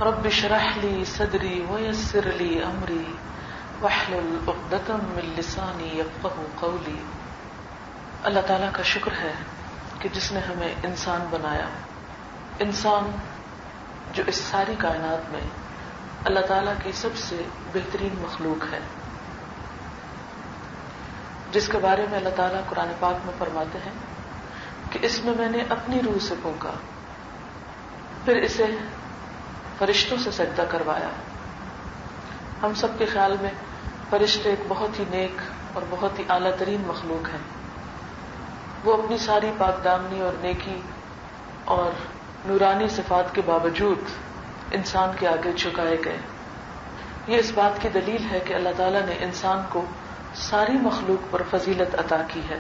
رب اشرح لي صدری ویسر لي امری واحلل عقدۃ من لسانی یفقهوا قولی۔ اللہ تعالیٰ کا شکر ہے کہ جس نے ہمیں انسان بنایا، انسان جو اس ساری کائنات میں اللہ تعالیٰ کی سب سے بہترین مخلوق ہے، جس کے بارے میں اللہ تعالیٰ قرآن پاک میں فرماتے ہیں کہ اس میں میں نے اپنی روح سے پھونکا، پھر اسے فرشتوں سے سجدہ کروایا۔ ہم سب کے خیال میں فرشتے ایک بہت ہی نیک اور بہت ہی اعلیٰ ترین مخلوق ہیں۔ وہ اپنی ساری پاک دامنی اور نیکی اور نورانی صفات کے باوجود انسان کے آگے جھکائے گئے۔ یہ اس بات کی دلیل ہے کہ اللہ تعالیٰ نے انسان کو ساری مخلوق پر فضیلت عطا کی ہے۔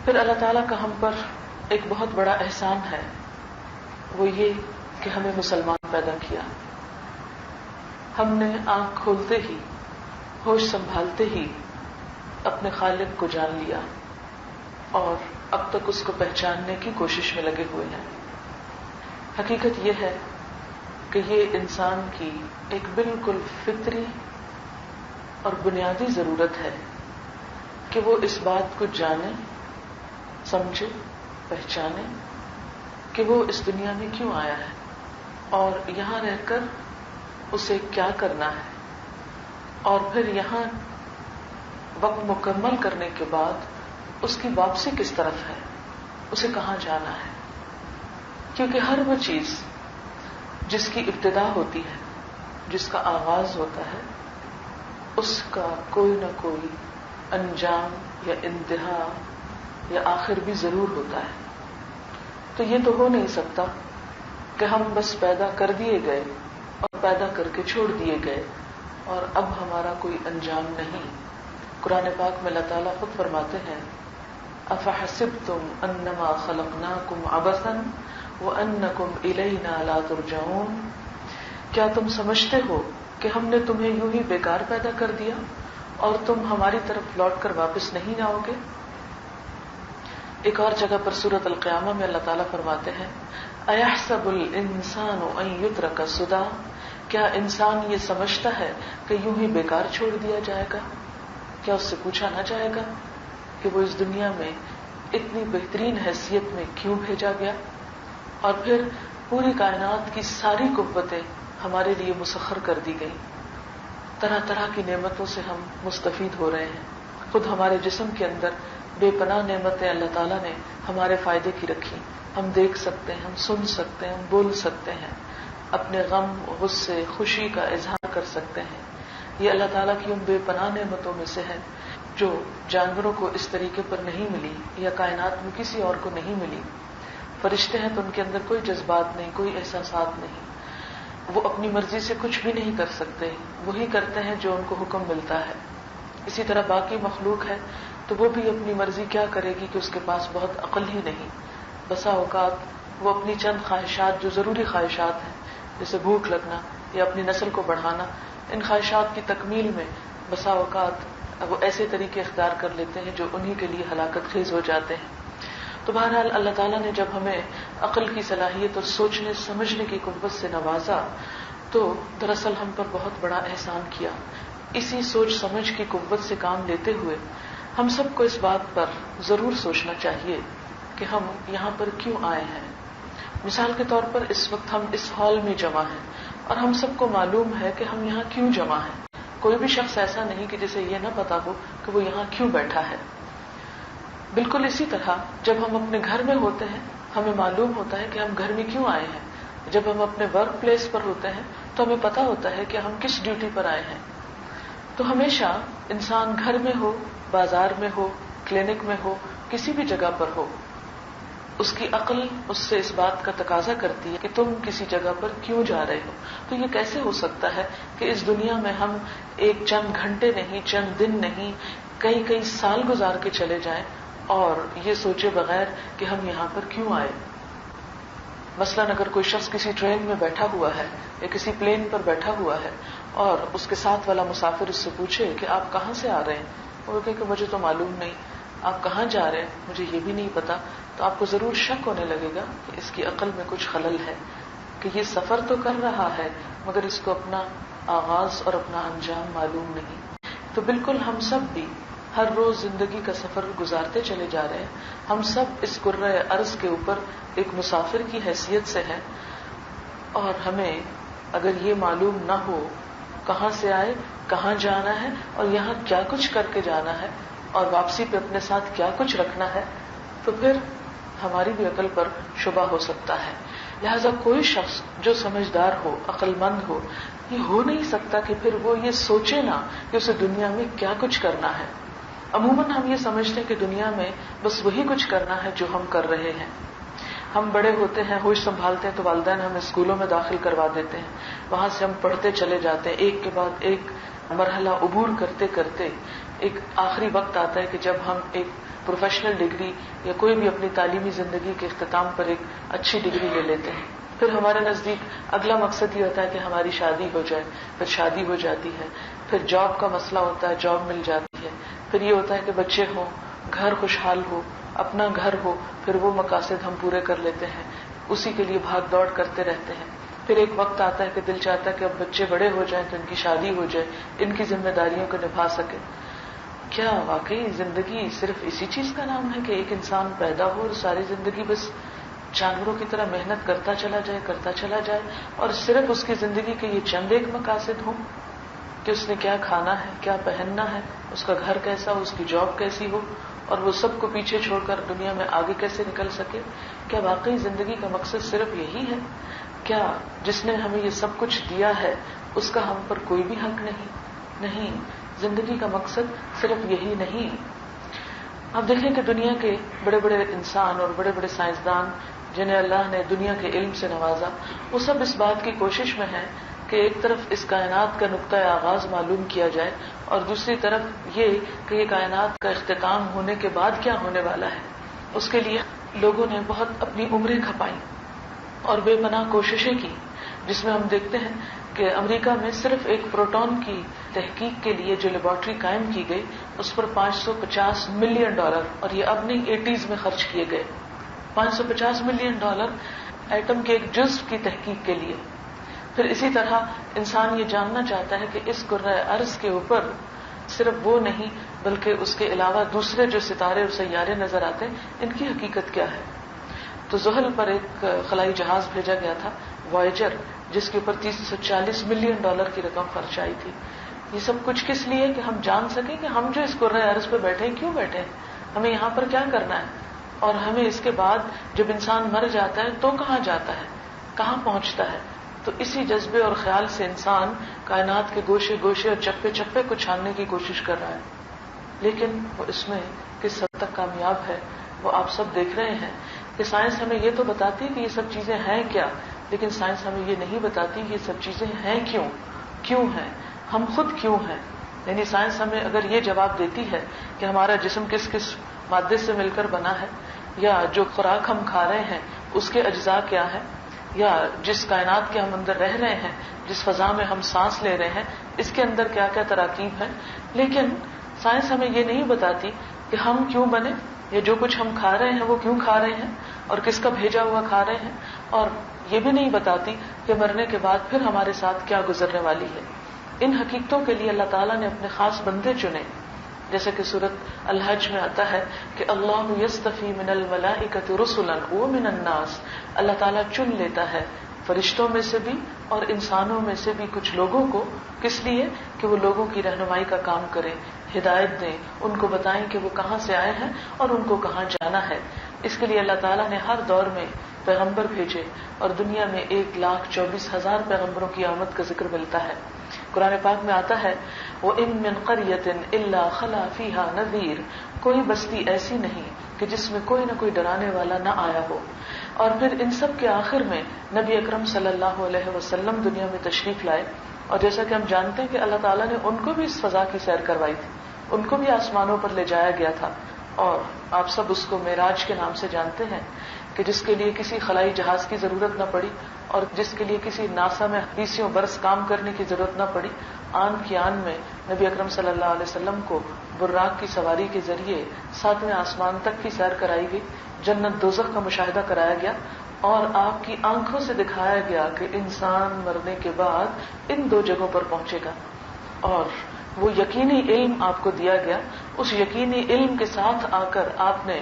پھر اللہ تعالیٰ کا ہم پر ایک بہت بڑا احسان ہے، وہ یہ کہ ہمیں مسلمان پیدا کیا۔ ہم نے آنکھ کھولتے ہی، ہوش سنبھالتے ہی اپنے خالق کو جان لیا اور اب تک اس کو پہچاننے کی کوشش میں لگے ہوئے ہیں۔ حقیقت یہ ہے کہ یہ انسان کی ایک بالکل فطری اور بنیادی ضرورت ہے کہ وہ اس بات کو جانے، سمجھے، پہچانے کہ وہ اس دنیا میں کیوں آیا ہے اور یہاں رہ کر اسے کیا کرنا ہے، اور پھر یہاں وقت مکمل کرنے کے بعد اس کی واپسی کس طرف ہے، اسے کہاں جانا ہے۔ کیونکہ ہر وہ چیز جس کی ابتدا ہوتی ہے، جس کا آغاز ہوتا ہے، اس کا کوئی نہ کوئی انجام یا انتہا یا آخر بھی ضرور ہوتا ہے۔ تو یہ تو ہو نہیں سکتا کہ ہم بس پیدا کر دیے گئے اور پیدا کر کے چھوڑ دیے گئے اور اب ہمارا کوئی انجام نہیں۔ قرآن پاک میں اللہ تعالیٰ خود فرماتے ہیں افحسبتم انما خلقناکم عبثا وانکم الینا لا ترجعون، کیا تم سمجھتے ہو کہ ہم نے تمہیں یوں ہی بیکار پیدا کر دیا اور تم ہماری طرف لوٹ کر واپس نہیں آؤ گے؟ ایک اور جگہ پر سورۃ القیامہ میں اللہ تعالیٰ فرماتے ہیں ایحسب الانسان ان یترک سدی، کیا انسان یہ سمجھتا ہے کہ یوں ہی بیکار چھوڑ دیا جائے گا؟ کیا اس سے پوچھا نہ جائے گا کہ وہ اس دنیا میں اتنی بہترین حیثیت میں کیوں بھیجا گیا؟ اور پھر پوری کائنات کی ساری قوتیں ہمارے لیے مسخر کر دی گئی، طرح طرح کی نعمتوں سے ہم مستفید ہو رہے ہیں۔ خود ہمارے جسم کے اندر بے پناہ نعمتیں اللہ تعالیٰ نے ہمارے فائدے کی رکھی۔ ہم دیکھ سکتے ہیں، ہم سن سکتے ہیں، ہم بول سکتے ہیں، اپنے غم، غصے، خوشی کا اظہار کر سکتے ہیں۔ یہ اللہ تعالیٰ کی ان بے پناہ نعمتوں میں سے ہے جو جانوروں کو اس طریقے پر نہیں ملی یا کائنات میں کسی اور کو نہیں ملی۔ فرشتے ہیں تو ان کے اندر کوئی جذبات نہیں، کوئی احساسات نہیں، وہ اپنی مرضی سے کچھ بھی نہیں کر سکتے، وہی کرتے ہیں جو ان کو حکم ملتا ہے۔ اسی طرح باقی مخلوق ہے تو وہ بھی اپنی مرضی کیا کرے گی کہ اس کے پاس بہت عقل ہی نہیں۔ بسا اوقات وہ اپنی چند خواہشات جو ضروری خواہشات ہیں، جیسے بھوک لگنا یا اپنی نسل کو بڑھانا، ان خواہشات کی تکمیل میں بسا اوقات وہ ایسے طریقے اختیار کر لیتے ہیں جو انہی کے لیے ہلاکت خیز ہو جاتے ہیں۔ تو بہرحال اللہ تعالیٰ نے جب ہمیں عقل کی صلاحیت اور سوچنے سمجھنے کی قوت سے نوازا تو دراصل ہم پر بہت بڑا احسان کیا۔ اسی سوچ سمجھ کی قوت سے کام لیتے ہوئے ہم سب کو اس بات پر ضرور سوچنا چاہیے کہ ہم یہاں پر کیوں آئے ہیں۔ مثال کے طور پر اس وقت ہم اس ہال میں جمع ہیں اور ہم سب کو معلوم ہے کہ ہم یہاں کیوں جمع ہیں۔ کوئی بھی شخص ایسا نہیں کہ جسے یہ نہ پتا ہو کہ وہ یہاں کیوں بیٹھا ہے۔ بالکل اسی طرح جب ہم اپنے گھر میں ہوتے ہیں ہمیں معلوم ہوتا ہے کہ ہم گھر میں کیوں آئے ہیں۔ جب ہم اپنے ورک پلیس پر ہوتے ہیں تو ہمیں پتا ہوتا ہے کہ ہم کس ڈیوٹی پر آئے ہیں۔ تو ہمیشہ انسان گھر میں ہو، بازار میں ہو، کلینک میں ہو، کسی بھی جگہ پر ہو، اس کی عقل اس سے اس بات کا تقاضا کرتی ہے کہ تم کسی جگہ پر کیوں جا رہے ہو۔ تو یہ کیسے ہو سکتا ہے کہ اس دنیا میں ہم ایک چند گھنٹے نہیں، چند دن نہیں، کئی کئی سال گزار کے چلے جائیں اور یہ سوچے بغیر کہ ہم یہاں پر کیوں آئے۔ مثلاً اگر کوئی شخص کسی ٹرین میں بیٹھا ہوا ہے یا کسی پلین پر بیٹھا ہوا ہے اور اس کے ساتھ والا مسافر اس سے پوچھے کہ آپ کہاں سے آ رہے ہیں، وہ کہے کہ مجھے تو معلوم نہیں، آپ کہاں جا رہے ہیں مجھے یہ بھی نہیں پتا، تو آپ کو ضرور شک ہونے لگے گا کہ اس کی عقل میں کچھ خلل ہے، کہ یہ سفر تو کر رہا ہے مگر اس کو اپنا آغاز اور اپنا انجام معلوم نہیں. تو بالکل ہم سب بھی ہر روز زندگی کا سفر گزارتے چلے جا رہے ہیں. ہم سب اس کرۂ ارض کے اوپر ایک مسافر کی حیثیت سے ہیں، اور ہمیں اگر یہ معلوم نہ ہو کہاں سے آئے، کہاں جانا ہے، اور یہاں کیا کچھ کر کے جانا ہے، اور واپسی پہ اپنے ساتھ کیا کچھ رکھنا ہے، تو پھر ہماری بھی عقل پر شبہ ہو سکتا ہے. لہذا کوئی شخص جو سمجھدار ہو، عقل مند ہو، یہ ہو نہیں سکتا کہ پھر وہ یہ سوچے نہ کہ اسے دنیا میں کیا کچھ کرنا ہے. عموماً ہم یہ سمجھتے ہیں کہ دنیا میں بس وہی کچھ کرنا ہے جو ہم کر رہے ہیں. ہم بڑے ہوتے ہیں، ہوش سنبھالتے ہیں تو والدین ہمیں اسکولوں میں داخل کروا دیتے ہیں، وہاں سے ہم پڑھتے چلے جاتے ہیں، ایک کے بعد ایک مرحلہ عبور کرتے کرتے ایک آخری وقت آتا ہے کہ جب ہم ایک پروفیشنل ڈگری یا کوئی بھی اپنی تعلیمی زندگی کے اختتام پر ایک اچھی ڈگری لے لیتے ہیں. پھر ہمارے نزدیک اگلا مقصد یہ ہوتا ہے کہ ہماری شادی ہو جائے، پھر شادی ہو جاتی ہے، پھر جاب کا مسئلہ ہوتا ہے، جاب مل جاتی ہے، پھر یہ ہوتا ہے کہ بچے ہوں، گھر خوشحال ہو، اپنا گھر ہو، پھر وہ مقاصد ہم پورے کر لیتے ہیں، اسی کے لیے بھاگ دوڑ کرتے رہتے ہیں. پھر ایک وقت آتا ہے کہ دل چاہتا ہے کہ اب بچے بڑے ہو جائیں تو ان کی شادی ہو جائے، ان کی ذمہ داریوں کو نبھا سکے. کیا واقعی زندگی صرف اسی چیز کا نام ہے کہ ایک انسان پیدا ہو اور ساری زندگی بس جانوروں کی طرح محنت کرتا چلا جائے اور صرف اس کی زندگی کے یہ چند ایک مقاصد ہوں کہ اس نے کیا کھانا ہے، کیا پہننا ہے، اس کا گھر کیسا ہو، اس کی جاب کیسی ہو، اور وہ سب کو پیچھے چھوڑ کر دنیا میں آگے کیسے نکل سکے؟ کیا واقعی زندگی کا مقصد صرف یہی ہے؟ کیا جس نے ہمیں یہ سب کچھ دیا ہے اس کا ہم پر کوئی بھی حق نہیں. زندگی کا مقصد صرف یہی نہیں. اب دیکھیں کہ دنیا کے بڑے بڑے انسان اور بڑے بڑے سائنسدان جنہیں اللہ نے دنیا کے علم سے نوازا، وہ سب اس بات کی کوشش میں ہیں کہ ایک طرف اس کائنات کا نقطۂ آغاز معلوم کیا جائے اور دوسری طرف یہ کہ یہ کائنات کا اختتام ہونے کے بعد کیا ہونے والا ہے. اس کے لیے لوگوں نے بہت اپنی عمریں کھپائیں اور بے پناہ کوششیں کی، جس میں ہم دیکھتے ہیں کہ امریکہ میں صرف ایک پروٹون کی تحقیق کے لیے جو لیبارٹری قائم کی گئی اس پر $550 ملین، اور یہ اب نہیں 80s میں خرچ کیے گئے. $550 ملین ایٹم کے ایک جزو کی تحقیق کے لیے. پھر اسی طرح انسان یہ جاننا چاہتا ہے کہ اس کرۂ ارض کے اوپر صرف وہ نہیں بلکہ اس کے علاوہ دوسرے جو ستارے اور سیارے نظر آتے ہیں ان کی حقیقت کیا ہے. تو زحل پر ایک خلائی جہاز بھیجا گیا تھا، وائجر، جس کے اوپر $340 ملین کی رقم خرچ آئی تھی. یہ سب کچھ کس لیے کہ ہم جان سکیں کہ ہم جو اس کرۂ ارض پہ بیٹھے ہیں کیوں بیٹھے ہیں، ہمیں یہاں پر کیا کرنا ہے، اور ہمیں اس کے بعد جب انسان مر جاتا ہے تو کہاں جاتا ہے، کہاں پہنچتا ہے. تو اسی جذبے اور خیال سے انسان کائنات کے گوشے گوشے اور چپے چپے کو چھاننے کی کوشش کر رہا ہے. لیکن وہ اس میں کس حد تک کامیاب ہے وہ آپ سب دیکھ رہے ہیں کہ سائنس ہمیں یہ تو بتاتی ہے کہ یہ سب چیزیں ہیں کیا، لیکن سائنس ہمیں یہ نہیں بتاتی کہ یہ سب چیزیں ہیں کیوں ہیں، ہم خود کیوں ہیں. یعنی سائنس ہمیں اگر یہ جواب دیتی ہے کہ ہمارا جسم کس کس مادے سے مل کر بنا ہے، یا جو خوراک ہم کھا رہے ہیں اس کے اجزاء کیا ہیں، یا جس کائنات کے ہم اندر رہ رہے ہیں، جس فضا میں ہم سانس لے رہے ہیں اس کے اندر کیا کیا تراکیب ہیں، لیکن سائنس ہمیں یہ نہیں بتاتی کہ ہم کیوں بنے، یا جو کچھ ہم کھا رہے ہیں وہ کیوں کھا رہے ہیں اور کس کا بھیجا ہوا کھا رہے ہیں، اور یہ بھی نہیں بتاتی کہ مرنے کے بعد پھر ہمارے ساتھ کیا گزرنے والی ہے. ان حقیقتوں کے لیے اللہ تعالیٰ نے اپنے خاص بندے چنے، جیسے کہ سورۃ الحج میں آتا ہے کہ اللہ یصطفی من الملائکۃ رسلا ومن الناس، اللہ تعالیٰ چن لیتا ہے فرشتوں میں سے بھی اور انسانوں میں سے بھی کچھ لوگوں کو. کس لیے؟ کہ وہ لوگوں کی رہنمائی کا کام کریں، ہدایت دیں، ان کو بتائیں کہ وہ کہاں سے آئے ہیں اور ان کو کہاں جانا ہے. اس کے لیے اللہ تعالیٰ نے ہر دور میں پیغمبر بھیجے اور دنیا میں 1,24,000 پیغمبروں کی آمد کا ذکر ملتا ہے. قرآن پاک میں آتا ہے وَإِن مِّن قَرْيَةٍ إِلَّا خَلَا فِيهَا نَذِيرٌ، کوئی بستی ایسی نہیں کہ جس میں کوئی نہ کوئی ڈرانے والا نہ آیا ہو. اور پھر ان سب کے آخر میں نبی اکرم صلی اللہ علیہ وسلم دنیا میں تشریف لائے، اور جیسا کہ ہم جانتے ہیں کہ اللہ تعالیٰ نے ان کو بھی اس فضا کی سیر کروائی تھی، ان کو بھی آسمانوں پر لے جایا گیا تھا. اور آپ سب اس کو معراج کے نام سے جانتے ہیں کہ جس کے لیے کسی خلائی جہاز کی ضرورت نہ پڑی اور جس کے لیے کسی ناسا میں 20 برس کام کرنے کی ضرورت نہ پڑی. آن کی آن میں نبی اکرم صلی اللہ علیہ وسلم کو براق کی سواری کے ذریعے 7ویں آسمان تک کی سیر کرائی گئی، جنت دوزخ کا مشاہدہ کرایا گیا، اور آپ کی آنکھوں سے دکھایا گیا کہ انسان مرنے کے بعد ان 2 جگہوں پر پہنچے گا، اور وہ یقینی علم آپ کو دیا گیا. اس یقینی علم کے ساتھ آ کر آپ نے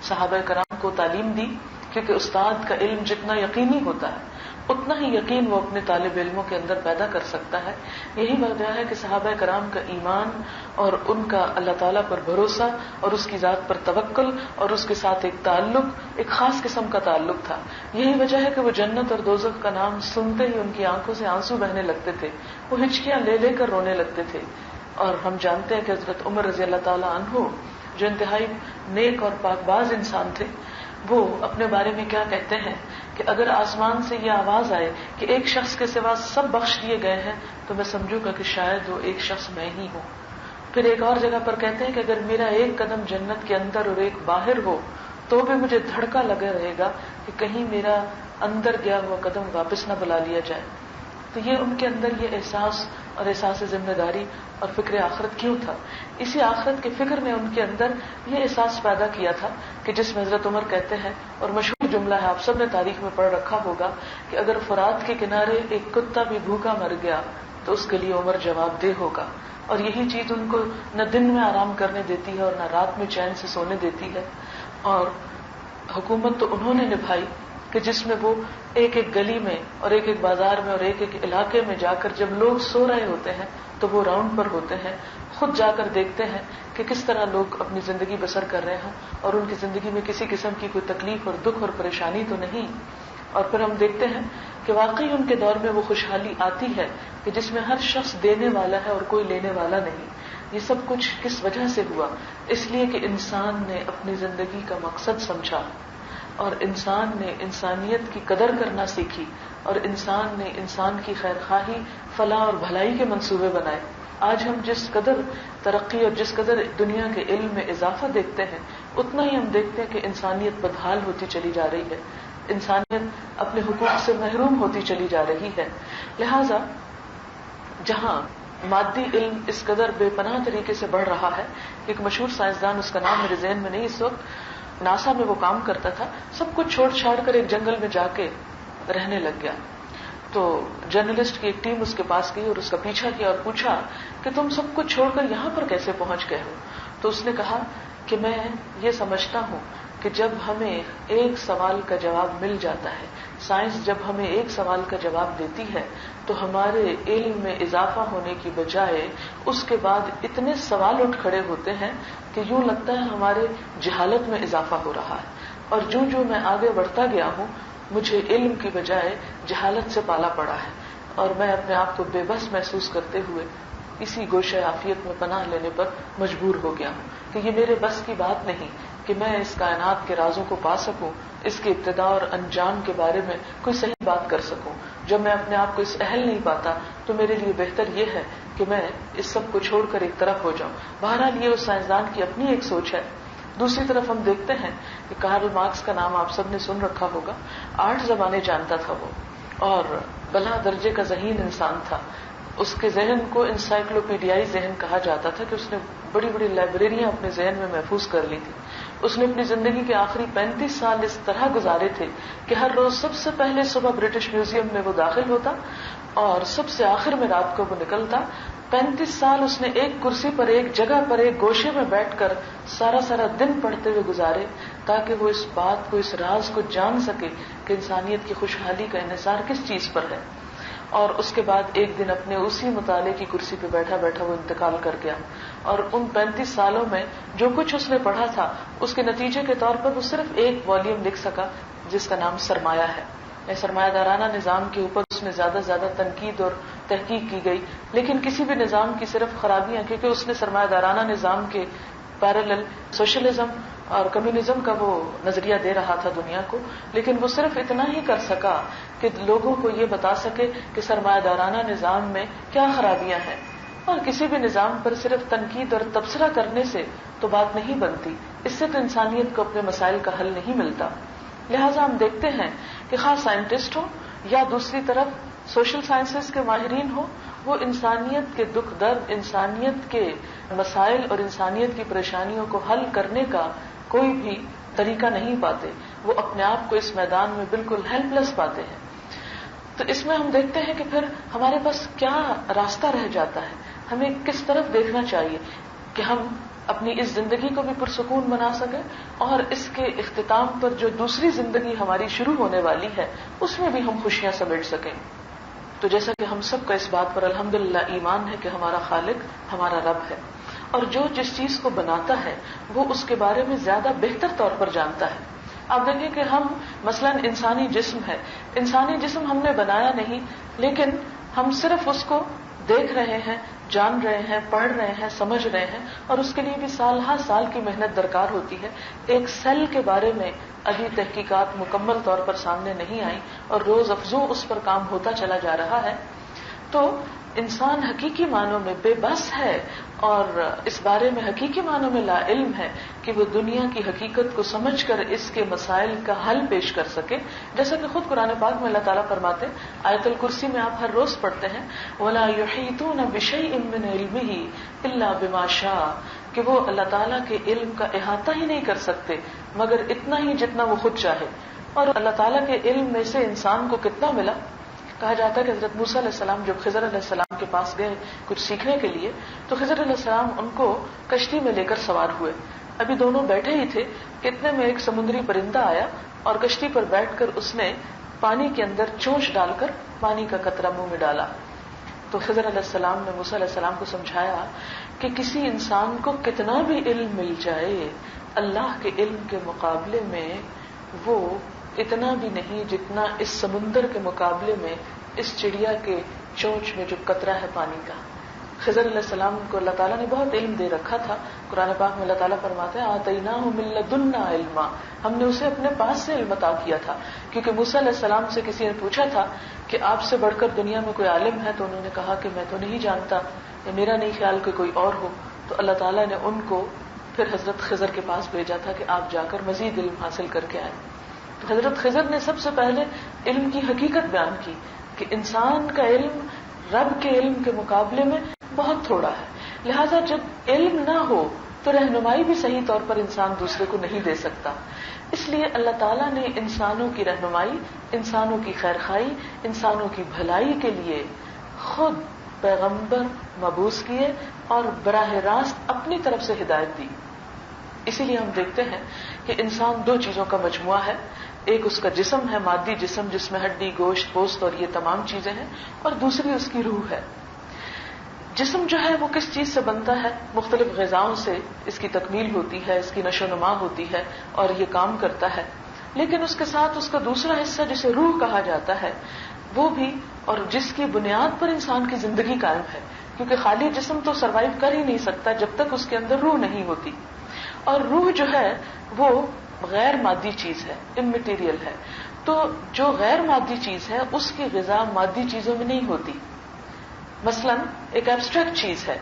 صحابہ کرام کو تعلیم دی، کیونکہ استاد کا علم جتنا یقینی ہوتا ہے اتنا ہی یقین وہ اپنے طالب علموں کے اندر پیدا کر سکتا ہے. یہی وجہ ہے کہ صحابہ کرام کا ایمان اور ان کا اللہ تعالیٰ پر بھروسہ اور اس کی ذات پر توکل اور اس کے ساتھ ایک تعلق، ایک خاص قسم کا تعلق تھا. یہی وجہ ہے کہ وہ جنت اور دوزخ کا نام سنتے ہی ان کی آنکھوں سے آنسو بہنے لگتے تھے، وہ ہچکیاں لے لے کر رونے لگتے تھے. اور ہم جانتے ہیں کہ حضرت عمر رضی اللہ تعالیٰ عنہ جو انتہائی نیک اور پاک باز انسان تھے، وہ اپنے بارے میں کیا کہتے ہیں کہ اگر آسمان سے یہ آواز آئے کہ ایک شخص کے سوا سب بخش دیے گئے ہیں تو میں سمجھوں گا کہ شاید وہ ایک شخص میں ہی ہوں. پھر ایک اور جگہ پر کہتے ہیں کہ اگر میرا ایک قدم جنت کے اندر اور ایک باہر ہو تو بھی مجھے دھڑکا لگا رہے گا کہ کہیں میرا اندر گیا ہوا قدم واپس نہ بلا لیا جائے. تو یہ ان کے اندر یہ احساس اور احساس ذمہ داری اور فکر آخرت کیوں تھا؟ اسی آخرت کے فکر نے ان کے اندر یہ احساس پیدا کیا تھا کہ جس میں حضرت عمر کہتے ہیں، اور مشہور جملہ ہے، آپ سب نے تاریخ میں پڑھ رکھا ہوگا، کہ اگر فرات کے کنارے ایک کتا بھی بھوکا مر گیا تو اس کے لیے عمر جواب دہ ہوگا. اور یہی چیز ان کو نہ دن میں آرام کرنے دیتی ہے اور نہ رات میں چین سے سونے دیتی ہے. اور حکومت تو انہوں نے نبھائی کہ جس میں وہ ایک ایک گلی میں اور ایک ایک بازار میں اور ایک ایک علاقے میں جا کر جب لوگ سو رہے ہوتے ہیں تو وہ راؤنڈ پر ہوتے ہیں، خود جا کر دیکھتے ہیں کہ کس طرح لوگ اپنی زندگی بسر کر رہے ہیں اور ان کی زندگی میں کسی قسم کی کوئی تکلیف اور دکھ اور پریشانی تو نہیں. اور پھر ہم دیکھتے ہیں کہ واقعی ان کے دور میں وہ خوشحالی آتی ہے کہ جس میں ہر شخص دینے والا ہے اور کوئی لینے والا نہیں. یہ سب کچھ کس وجہ سے ہوا؟ اس لیے کہ انسان نے اپنی زندگی کا مقصد سمجھا اور انسان نے انسانیت کی قدر کرنا سیکھی اور انسان نے انسان کی خیر خواہی، فلاح اور بھلائی کے منصوبے بنائے. آج ہم جس قدر ترقی اور جس قدر دنیا کے علم میں اضافہ دیکھتے ہیں اتنا ہی ہم دیکھتے ہیں کہ انسانیت بدحال ہوتی چلی جا رہی ہے، انسانیت اپنے حقوق سے محروم ہوتی چلی جا رہی ہے. لہذا جہاں مادی علم اس قدر بے پناہ طریقے سے بڑھ رہا ہے، ایک مشہور سائنسدان، اس کا نام میرے ذہن میں نہیں اس وقت، ناسا میں وہ کام کرتا تھا، سب کچھ چھوڑ چھاڑ کر ایک جنگل میں جا کے رہنے لگ گیا. تو جرنلسٹ کی ایک ٹیم اس کے پاس گئی اور اس کا پیچھا کیا اور پوچھا کہ تم سب کچھ چھوڑ کر یہاں پر کیسے پہنچ گئے ہو؟ تو اس نے کہا کہ میں یہ سمجھتا ہوں کہ جب ہمیں ایک سوال کا جواب مل جاتا ہے، سائنس جب ہمیں ایک سوال کا جواب دیتی ہے تو ہمارے علم میں اضافہ ہونے کی بجائے اس کے بعد اتنے سوال اٹھ کھڑے ہوتے ہیں کہ یوں لگتا ہے ہمارے جہالت میں اضافہ ہو رہا ہے. اور جو میں آگے بڑھتا گیا ہوں مجھے علم کی بجائے جہالت سے پالا پڑا ہے اور میں اپنے آپ کو بے بس محسوس کرتے ہوئے اسی گوشہ عافیت میں پناہ لینے پر مجبور ہو گیا ہوں کہ یہ میرے بس کی بات نہیں کہ میں اس کائنات کے رازوں کو پا سکوں، اس کے ابتدا اور انجام کے بارے میں کوئی صحیح بات کر سکوں. جب میں اپنے آپ کو اس اہل نہیں پاتا تو میرے لیے بہتر یہ ہے کہ میں اس سب کو چھوڑ کر ایک طرف ہو جاؤں. بہرحال یہ اس سائنسدان کی اپنی ایک سوچ ہے. دوسری طرف ہم دیکھتے ہیں کہ کارل مارکس کا نام آپ سب نے سن رکھا ہوگا. 8 زبانیں جانتا تھا وہ اور بلا درجے کا ذہین انسان تھا. اس کے ذہن کو انسائکلوپیڈیائی ذہن کہا جاتا تھا کہ اس نے بڑی بڑی لائبریریاں اپنے ذہن میں محفوظ کر لی تھی. اس نے اپنی زندگی کے آخری 35 سال اس طرح گزارے تھے کہ ہر روز سب سے پہلے صبح برٹش میوزیم میں وہ داخل ہوتا اور سب سے آخر میں رات کو وہ نکلتا. 35 سال اس نے ایک کرسی پر، ایک جگہ پر، ایک گوشے میں بیٹھ کر سارا دن پڑھتے ہوئے گزارے تاکہ وہ اس بات کو، اس راز کو جان سکے کہ انسانیت کی خوشحالی کا انحصار کس چیز پر ہے. اور اس کے بعد ایک دن اپنے اسی مطالعے کی کرسی پہ بیٹھا بیٹھا وہ انتقال کر گیا. اور ان 35 سالوں میں جو کچھ اس نے پڑھا تھا اس کے نتیجے کے طور پر وہ صرف ایک والیوم لکھ سکا جس کا نام سرمایہ ہے. سرمایہ دارانہ نظام کے اوپر اس میں زیادہ سے زیادہ تنقید اور تحقیق کی گئی، لیکن کسی بھی نظام کی صرف خرابیاں، کیونکہ اس نے سرمایہ دارانہ نظام کے پیرالل سوشلزم اور کمیونزم کا وہ نظریہ دے رہا تھا دنیا کو، لیکن وہ صرف اتنا ہی کر سکا کہ لوگوں کو یہ بتا سکے کہ سرمایہ دارانہ نظام میں کیا خرابیاں ہیں. اور کسی بھی نظام پر صرف تنقید اور تبصرہ کرنے سے تو بات نہیں بنتی، اس سے تو انسانیت کو اپنے مسائل کا حل نہیں ملتا. لہٰذا ہم دیکھتے ہیں کہ خاص سائنٹسٹ ہوں یا دوسری طرف سوشل سائنسز کے ماہرین ہوں، وہ انسانیت کے دکھ درد، انسانیت کے مسائل اور انسانیت کی پریشانیوں کو حل کرنے کا کوئی بھی طریقہ نہیں پاتے. وہ اپنے آپ کو اس میدان میں بالکل ہیلپ لیس پاتے ہیں. تو اس میں ہم دیکھتے ہیں کہ پھر ہمارے پاس کیا راستہ رہ جاتا ہے, ہمیں کس طرف دیکھنا چاہیے کہ ہم اپنی اس زندگی کو بھی پرسکون بنا سکیں اور اس کے اختتام پر جو دوسری زندگی ہماری شروع ہونے والی ہے اس میں بھی ہم خوشیاں سمیٹ سکیں. تو جیسا کہ ہم سب کا اس بات پر الحمدللہ ایمان ہے کہ ہمارا خالق ہمارا رب ہے, اور جو جس چیز کو بناتا ہے وہ اس کے بارے میں زیادہ بہتر طور پر جانتا ہے. آپ دیکھیں کہ ہم مثلاً انسانی جسم ہے, انسانی جسم ہم نے بنایا نہیں, لیکن ہم صرف اس کو دیکھ رہے ہیں, جان رہے ہیں, پڑھ رہے ہیں, سمجھ رہے ہیں, اور اس کے لیے بھی سال ہر سال کی محنت درکار ہوتی ہے. ایک سیل کے بارے میں ابھی تحقیقات مکمل طور پر سامنے نہیں آئی اور روز افزوں اس پر کام ہوتا چلا جا رہا ہے. تو انسان حقیقی معنوں میں بے بس ہے اور اس بارے میں حقیقی معنوں میں لا علم ہے کہ وہ دنیا کی حقیقت کو سمجھ کر اس کے مسائل کا حل پیش کر سکے. جیسا کہ خود قرآن پاک میں اللہ تعالیٰ فرماتے ہیں, آیت الکرسی میں آپ ہر روز پڑھتے ہیں, وَلَا يُحِيطُونَ بِشَيْءٍ مِّنْ عِلْمِهِ إِلَّا بِمَا شَاءَ, کہ وہ اللہ تعالیٰ کے علم کا احاطہ ہی نہیں کر سکتے مگر اتنا ہی جتنا وہ خود چاہے. اور اللہ تعالیٰ کے علم میں سے انسان کو کتنا ملا؟ کہا جاتا ہے کہ حضرت موسیٰ علیہ السلام جب خضر علیہ السلام کے پاس گئے کچھ سیکھنے کے لیے, تو خضر علیہ السلام ان کو کشتی میں لے کر سوار ہوئے. ابھی دونوں بیٹھے ہی تھے کہ اتنے میں ایک سمندری پرندہ آیا اور کشتی پر بیٹھ کر اس نے پانی کے اندر چونچ ڈال کر پانی کا قطرہ منہ میں ڈالا. تو خضر علیہ السلام نے موسیٰ علیہ السلام کو سمجھایا کہ کسی انسان کو کتنا بھی علم مل جائے, اللہ کے علم کے مقابلے میں وہ اتنا بھی نہیں جتنا اس سمندر کے مقابلے میں اس چڑیا کے چونچ میں جو قطرہ ہے پانی کا. خضر علیہ السلام کو اللہ تعالیٰ نے بہت علم دے رکھا تھا. قرآن پاک میں اللہ تعالیٰ فرماتے ہیں آتیناہ من لدنا علما, ہم نے اسے اپنے پاس سے علم عطا کیا تھا. کیونکہ موسیٰ علیہ السلام سے کسی نے پوچھا تھا کہ آپ سے بڑھ کر دنیا میں کوئی عالم ہے, تو انہوں نے کہا کہ میں تو نہیں جانتا, یا میرا نہیں خیال کہ کوئی اور ہو. تو اللہ تعالیٰ نے ان کو پھر حضرت خضر کے پاس بھیجا تھا کہ آپ جا کر مزید علم حاصل کر کے آئیں. تو حضرت خضر نے سب سے پہلے علم کی حقیقت بیان کی کہ انسان کا علم رب کے علم کے مقابلے میں بہت تھوڑا ہے. لہذا جب علم نہ ہو تو رہنمائی بھی صحیح طور پر انسان دوسرے کو نہیں دے سکتا. اس لیے اللہ تعالیٰ نے انسانوں کی رہنمائی, انسانوں کی خیرخوائی, انسانوں کی بھلائی کے لیے خود پیغمبر مبعوث کیے اور براہ راست اپنی طرف سے ہدایت دی. اسی لیے ہم دیکھتے ہیں کہ انسان دو چیزوں کا مجموعہ ہے. ایک اس کا جسم ہے, مادی جسم جس میں ہڈی گوشت پوست اور یہ تمام چیزیں ہیں, اور دوسری اس کی روح ہے. جسم جو ہے وہ کس چیز سے بنتا ہے؟ مختلف غذاؤں سے اس کی تکمیل ہوتی ہے, اس کی نشو و نما ہوتی ہے اور یہ کام کرتا ہے. لیکن اس کے ساتھ اس کا دوسرا حصہ جسے روح کہا جاتا ہے وہ بھی, اور جس کی بنیاد پر انسان کی زندگی قائم ہے, کیونکہ خالی جسم تو سروائیو کر ہی نہیں سکتا جب تک اس کے اندر روح نہیں ہوتی. اور روح جو ہے وہ غیر مادی چیز ہے, اممیٹیریل ہے. تو جو غیر مادی چیز ہے اس کی غذا مادی چیزوں میں نہیں ہوتی. مثلا ایک ایبسٹریکٹ چیز ہے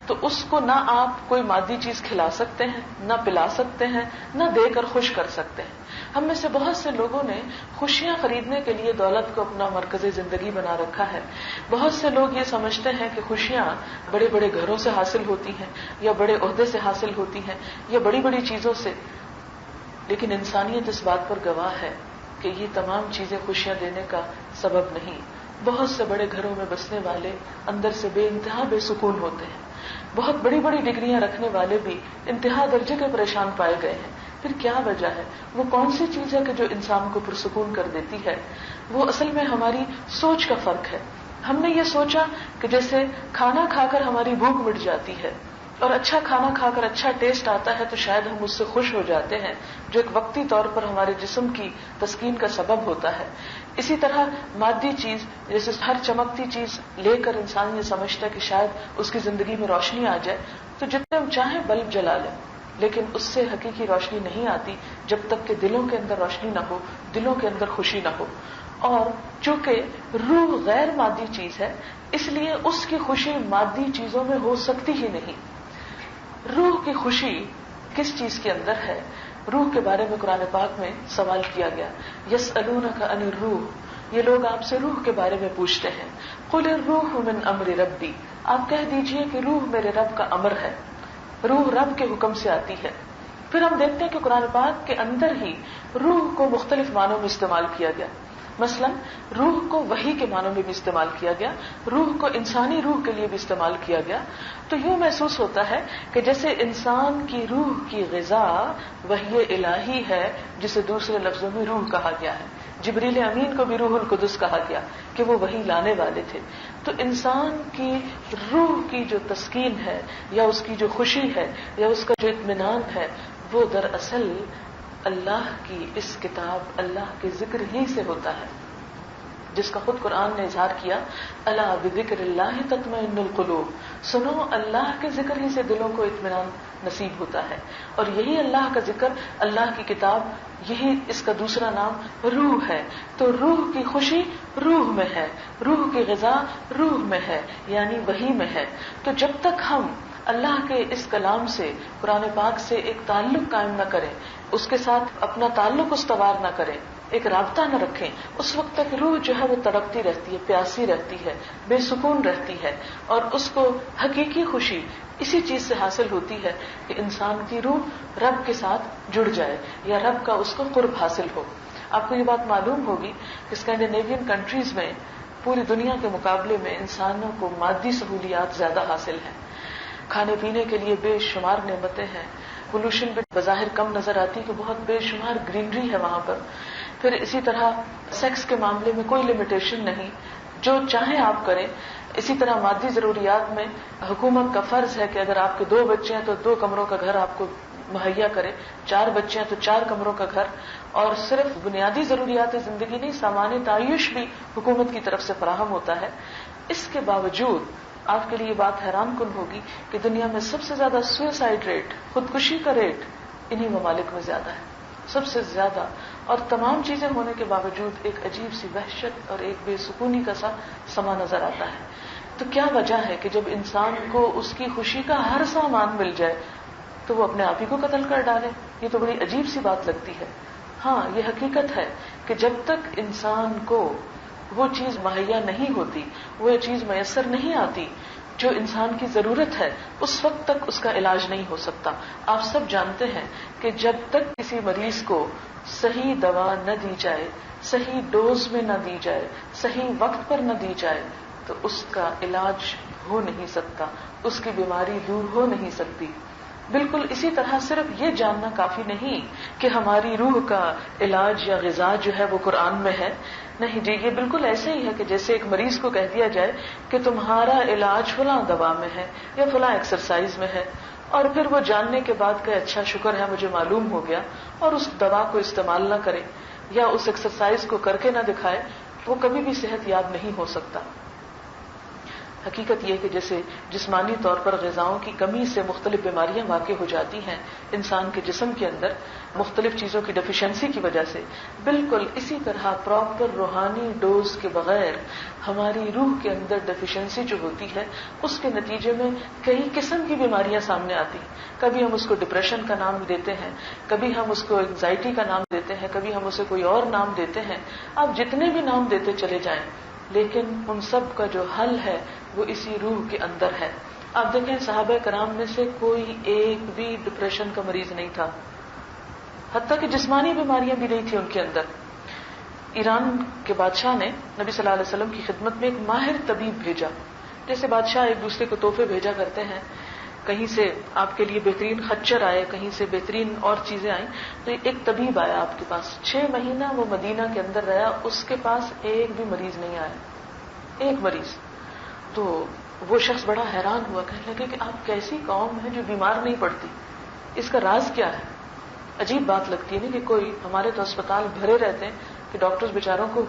تو اس کو نہ آپ کوئی مادی چیز کھلا سکتے ہیں, نہ پلا سکتے ہیں, نہ دے کر خوش کر سکتے ہیں. ہم میں سے بہت سے لوگوں نے خوشیاں خریدنے کے لیے دولت کو اپنا مرکز زندگی بنا رکھا ہے. بہت سے لوگ یہ سمجھتے ہیں کہ خوشیاں بڑے بڑے گھروں سے حاصل ہوتی ہیں, یا بڑے عہدے سے حاصل ہوتی ہیں, یا بڑی بڑی چیزوں سے. لیکن انسانیت اس بات پر گواہ ہے کہ یہ تمام چیزیں خوشیاں دینے کا سبب نہیں. بہت سے بڑے گھروں میں بسنے والے اندر سے بے انتہا بے سکون ہوتے ہیں. بہت بڑی بڑی ڈگریاں رکھنے والے بھی انتہا درجے کے پریشان پائے گئے ہیں. پھر کیا وجہ ہے؟ وہ کون سی چیز ہے کہ جو انسان کو پرسکون کر دیتی ہے؟ وہ اصل میں ہماری سوچ کا فرق ہے. ہم نے یہ سوچا کہ جیسے کھانا کھا کر ہماری بھوک مٹ جاتی ہے اور اچھا کھانا کھا کر اچھا ٹیسٹ آتا ہے تو شاید ہم اس سے خوش ہو جاتے ہیں, جو ایک وقتی طور پر ہمارے جسم کی تسکین کا سبب ہوتا ہے. اسی طرح مادی چیز, جیسے ہر چمکتی چیز لے کر انسان یہ سمجھتا ہے کہ شاید اس کی زندگی میں روشنی آ جائے, تو جتنے ہم چاہیں بلب جلا لیں, لیکن اس سے حقیقی روشنی نہیں آتی جب تک کہ دلوں کے اندر روشنی نہ ہو, دلوں کے اندر خوشی نہ ہو. اور چونکہ روح غیر مادی چیز ہے اس لیے اس کی خوشی مادی چیزوں میں ہو سکتی ہی نہیں. روح کی خوشی کس چیز کے اندر ہے؟ روح کے بارے میں قرآن پاک میں سوال کیا گیا, یسألونک عن الروح, یہ لوگ آپ سے روح کے بارے میں پوچھتے ہیں. قل الروح من امر ربی, آپ کہہ دیجئے کہ روح میرے رب کا امر ہے. روح رب کے حکم سے آتی ہے. پھر ہم دیکھتے ہیں کہ قرآن پاک کے اندر ہی روح کو مختلف معنوں میں استعمال کیا گیا. مثلا روح کو وحی کے معنوں میں بھی استعمال کیا گیا, روح کو انسانی روح کے لیے بھی استعمال کیا گیا. تو یوں محسوس ہوتا ہے کہ جیسے انسان کی روح کی غذا وحی الہی ہے, جسے دوسرے لفظوں میں روح کہا گیا ہے. جبریل امین کو بھی روح القدس کہا گیا کہ وہ وحی لانے والے تھے. تو انسان کی روح کی جو تسکین ہے یا اس کی جو خوشی ہے یا اس کا جو اطمینان ہے, وہ دراصل اللہ کی اس کتاب, اللہ کے ذکر ہی سے ہوتا ہے, جس کا خود قرآن نے اظہار کیا, الا بذکر اللہ تطمئن القلوب, سنو اللہ کے ذکر ہی سے دلوں کو اطمینان نصیب ہوتا ہے. اور یہی اللہ کا ذکر, اللہ کی کتاب, یہی اس کا دوسرا نام روح ہے. تو روح کی خوشی روح میں ہے, روح کی غذا روح میں ہے, یعنی وحی میں ہے. تو جب تک ہم اللہ کے اس کلام سے, قرآن پاک سے ایک تعلق قائم نہ کریں, اس کے ساتھ اپنا تعلق استوار نہ کریں, ایک رابطہ نہ رکھیں, اس وقت تک روح جو ہے وہ تڑپتی رہتی ہے, پیاسی رہتی ہے, بے سکون رہتی ہے. اور اس کو حقیقی خوشی اسی چیز سے حاصل ہوتی ہے کہ انسان کی روح رب کے ساتھ جڑ جائے یا رب کا اس کو قرب حاصل ہو. آپ کو یہ بات معلوم ہوگی کہ اسکینڈینیوین کنٹریز میں پوری دنیا کے مقابلے میں انسانوں کو مادی سہولیات زیادہ حاصل ہیں. کھانے پینے کے لیے بے شمار نعمتیں ہیں, پولوشن بھی بظاہر کم نظر آتی کہ بہت بے شمار گرینری ہے وہاں پر. پھر اسی طرح سیکس کے معاملے میں کوئی لمیٹیشن نہیں, جو چاہیں آپ کریں. اسی طرح مادی ضروریات میں حکومت کا فرض ہے کہ اگر آپ کے 2 بچے ہیں تو 2 کمروں کا گھر آپ کو مہیا کرے, 4 بچے ہیں تو 4 کمروں کا گھر. اور صرف بنیادی ضروریات زندگی نہیں, سامان تعیش بھی حکومت کی طرف سے فراہم ہوتا ہے. اس کے باوجود آپ کے لیے یہ بات حیران کن ہوگی کہ دنیا میں سب سے زیادہ سوئسائڈ ریٹ, خودکشی کا ریٹ انہی ممالک میں زیادہ ہے, سب سے زیادہ. اور تمام چیزیں ہونے کے باوجود ایک عجیب سی وحشت اور ایک بے سکونی کا سا سما نظر آتا ہے. تو کیا وجہ ہے کہ جب انسان کو اس کی خوشی کا ہر سامان مل جائے تو وہ اپنے آپ ہی کو قتل کر ڈالے؟ یہ تو بڑی عجیب سی بات لگتی ہے. ہاں, یہ حقیقت ہے کہ جب تک انسان کو وہ چیز مہیا نہیں ہوتی, وہ چیز میسر نہیں آتی جو انسان کی ضرورت ہے, اس وقت تک اس کا علاج نہیں ہو سکتا. آپ سب جانتے ہیں کہ جب تک کسی مریض کو صحیح دوا نہ دی جائے, صحیح ڈوز میں نہ دی جائے, صحیح وقت پر نہ دی جائے, تو اس کا علاج ہو نہیں سکتا, اس کی بیماری دور ہو نہیں سکتی. بالکل اسی طرح صرف یہ جاننا کافی نہیں کہ ہماری روح کا علاج یا غذا جو ہے وہ قرآن میں ہے. نہیں جی, یہ بالکل ایسے ہی ہے کہ جیسے ایک مریض کو کہہ دیا جائے کہ تمہارا علاج فلاں دوا میں ہے یا فلاں ایکسرسائز میں ہے, اور پھر وہ جاننے کے بعد کہ اچھا شکر ہے مجھے معلوم ہو گیا, اور اس دوا کو استعمال نہ کرے یا اس ایکسرسائز کو کر کے نہ دکھائے, وہ کبھی بھی صحت یاب نہیں ہو سکتا. حقیقت یہ کہ جیسے جسمانی طور پر غذاؤں کی کمی سے مختلف بیماریاں واقع ہو جاتی ہیں انسان کے جسم کے اندر مختلف چیزوں کی ڈیفیشنسی کی وجہ سے, بالکل اسی طرح پراپر روحانی ڈوز کے بغیر ہماری روح کے اندر ڈیفیشنسی جو ہوتی ہے اس کے نتیجے میں کئی قسم کی بیماریاں سامنے آتی ہیں. کبھی ہم اس کو ڈپریشن کا نام دیتے ہیں, کبھی ہم اس کو اینگزائٹی کا نام دیتے ہیں, کبھی ہم اسے کوئی اور نام دیتے ہیں. آپ جتنے بھی نام دیتے چلے جائیں, لیکن ان سب کا جو حل ہے وہ اسی روح کے اندر ہے. آپ دیکھیں صحابہ کرام میں سے کوئی ایک بھی ڈپریشن کا مریض نہیں تھا, حتیٰ کہ جسمانی بیماریاں بھی نہیں تھی ان کے اندر. ایران کے بادشاہ نے نبی صلی اللہ علیہ وسلم کی خدمت میں ایک ماہر طبیب بھیجا. جیسے بادشاہ ایک دوسرے کو تحفے بھیجا کرتے ہیں, کہیں سے آپ کے لیے بہترین خچر آئے, کہیں سے بہترین اور چیزیں آئیں, تو ایک طبیب آیا آپ کے پاس. 6 مہینہ وہ مدینہ کے اندر رہا, اس کے پاس ایک بھی مریض نہیں آیا, ایک مریض. تو وہ شخص بڑا حیران ہوا, کہنے لگے کہ آپ کیسی قوم ہے جو بیمار نہیں پڑتی, اس کا راز کیا ہے؟ عجیب بات لگتی ہے نا کہ کوئی, ہمارے تو اسپتال بھرے رہتے ہیں کہ ڈاکٹرز بیچاروں کو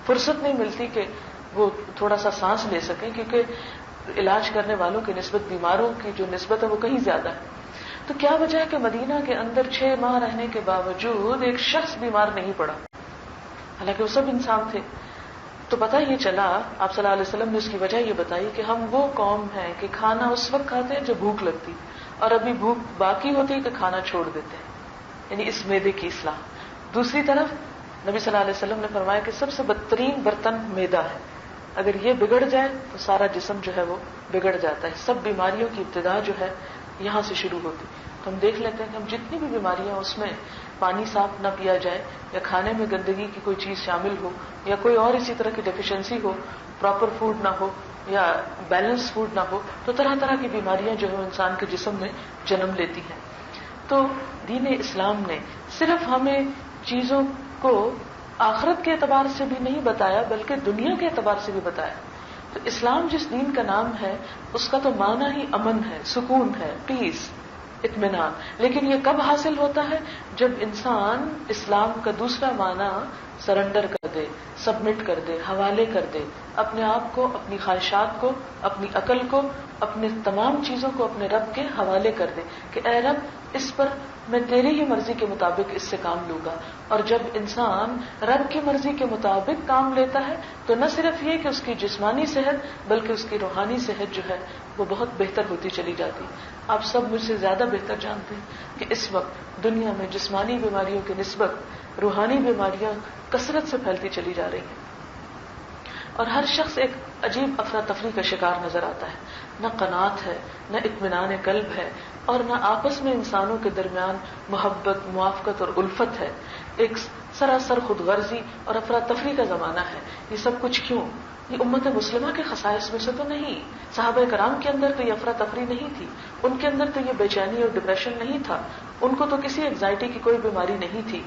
فرصت نہیں ملتی کہ وہ تھوڑا سا سانس لے سکیں, کیونکہ علاج کرنے والوں کی نسبت بیماروں کی جو نسبت ہے وہ کہیں زیادہ ہے. تو کیا وجہ ہے کہ مدینہ کے اندر 6 ماہ رہنے کے باوجود ایک شخص بیمار نہیں پڑا, حالانکہ وہ سب انسان تھے؟ تو پتہ یہ چلا, آپ صلی اللہ علیہ وسلم نے اس کی وجہ یہ بتائی کہ ہم وہ قوم ہیں کہ کھانا اس وقت کھاتے ہیں جب بھوک لگتی, اور ابھی بھوک باقی ہوتی ہے کہ کھانا چھوڑ دیتے ہیں, یعنی اس معدے کی اصلاح. دوسری طرف نبی صلی اللہ علیہ وسلم نے فرمایا کہ سب سے بدترین برتن معدہ ہے, اگر یہ بگڑ جائے تو سارا جسم جو ہے وہ بگڑ جاتا ہے. سب بیماریوں کی ابتدا جو ہے یہاں سے شروع ہوتی. تو ہم دیکھ لیتے ہیں کہ ہم جتنی بھی بیماریاں اس میں پانی صاف نہ پیا جائے یا کھانے میں گندگی کی کوئی چیز شامل ہو یا کوئی اور اسی طرح کی ڈیفیشنسی ہو، پراپر فوڈ نہ ہو یا بیلنس فوڈ نہ ہو، تو طرح طرح کی بیماریاں جو ہے انسان کے جسم میں جنم لیتی ہیں. تو دین اسلام نے صرف ہمیں چیزوں کو آخرت کے اعتبار سے بھی نہیں بتایا بلکہ دنیا کے اعتبار سے بھی بتایا. تو اسلام جس دین کا نام ہے اس کا تو معنی ہی امن ہے، سکون ہے، پیس، اطمینان. لیکن یہ کب حاصل ہوتا ہے؟ جب انسان اسلام کا دوسرا معنی سرنڈر کر دے، سبمٹ کر دے، حوالے کر دے، اپنے آپ کو، اپنی خواہشات کو، اپنی عقل کو، اپنے تمام چیزوں کو اپنے رب کے حوالے کر دے کہ اے رب اس پر میں تیری ہی مرضی کے مطابق اس سے کام لوں گا. اور جب انسان رب کی مرضی کے مطابق کام لیتا ہے تو نہ صرف یہ کہ اس کی جسمانی صحت بلکہ اس کی روحانی صحت جو ہے وہ بہت بہتر ہوتی چلی جاتی. آپ سب مجھ سے زیادہ بہتر جانتے ہیں کہ اس وقت دنیا میں جسمانی بیماریوں کی نسبت روحانی بیماریاں کثرت سے پھیلتی چلی جا رہی ہیں اور ہر شخص ایک عجیب افراتفری کا شکار نظر آتا ہے. نہ قناعت ہے، نہ اطمینان قلب ہے اور نہ آپس میں انسانوں کے درمیان محبت، موافقت اور الفت ہے. ایک سراسر خود غرضی اور افراتفری کا زمانہ ہے. یہ سب کچھ کیوں؟ یہ امت مسلمہ کے خصائص میں سے تو نہیں. صحابہ کرام کے اندر تو یہ افراتفری نہیں تھی، ان کے اندر تو یہ بے چینی اور ڈپریشن نہیں تھا، ان کو تو کسی اینگزائٹی کی کوئی بیماری نہیں تھی.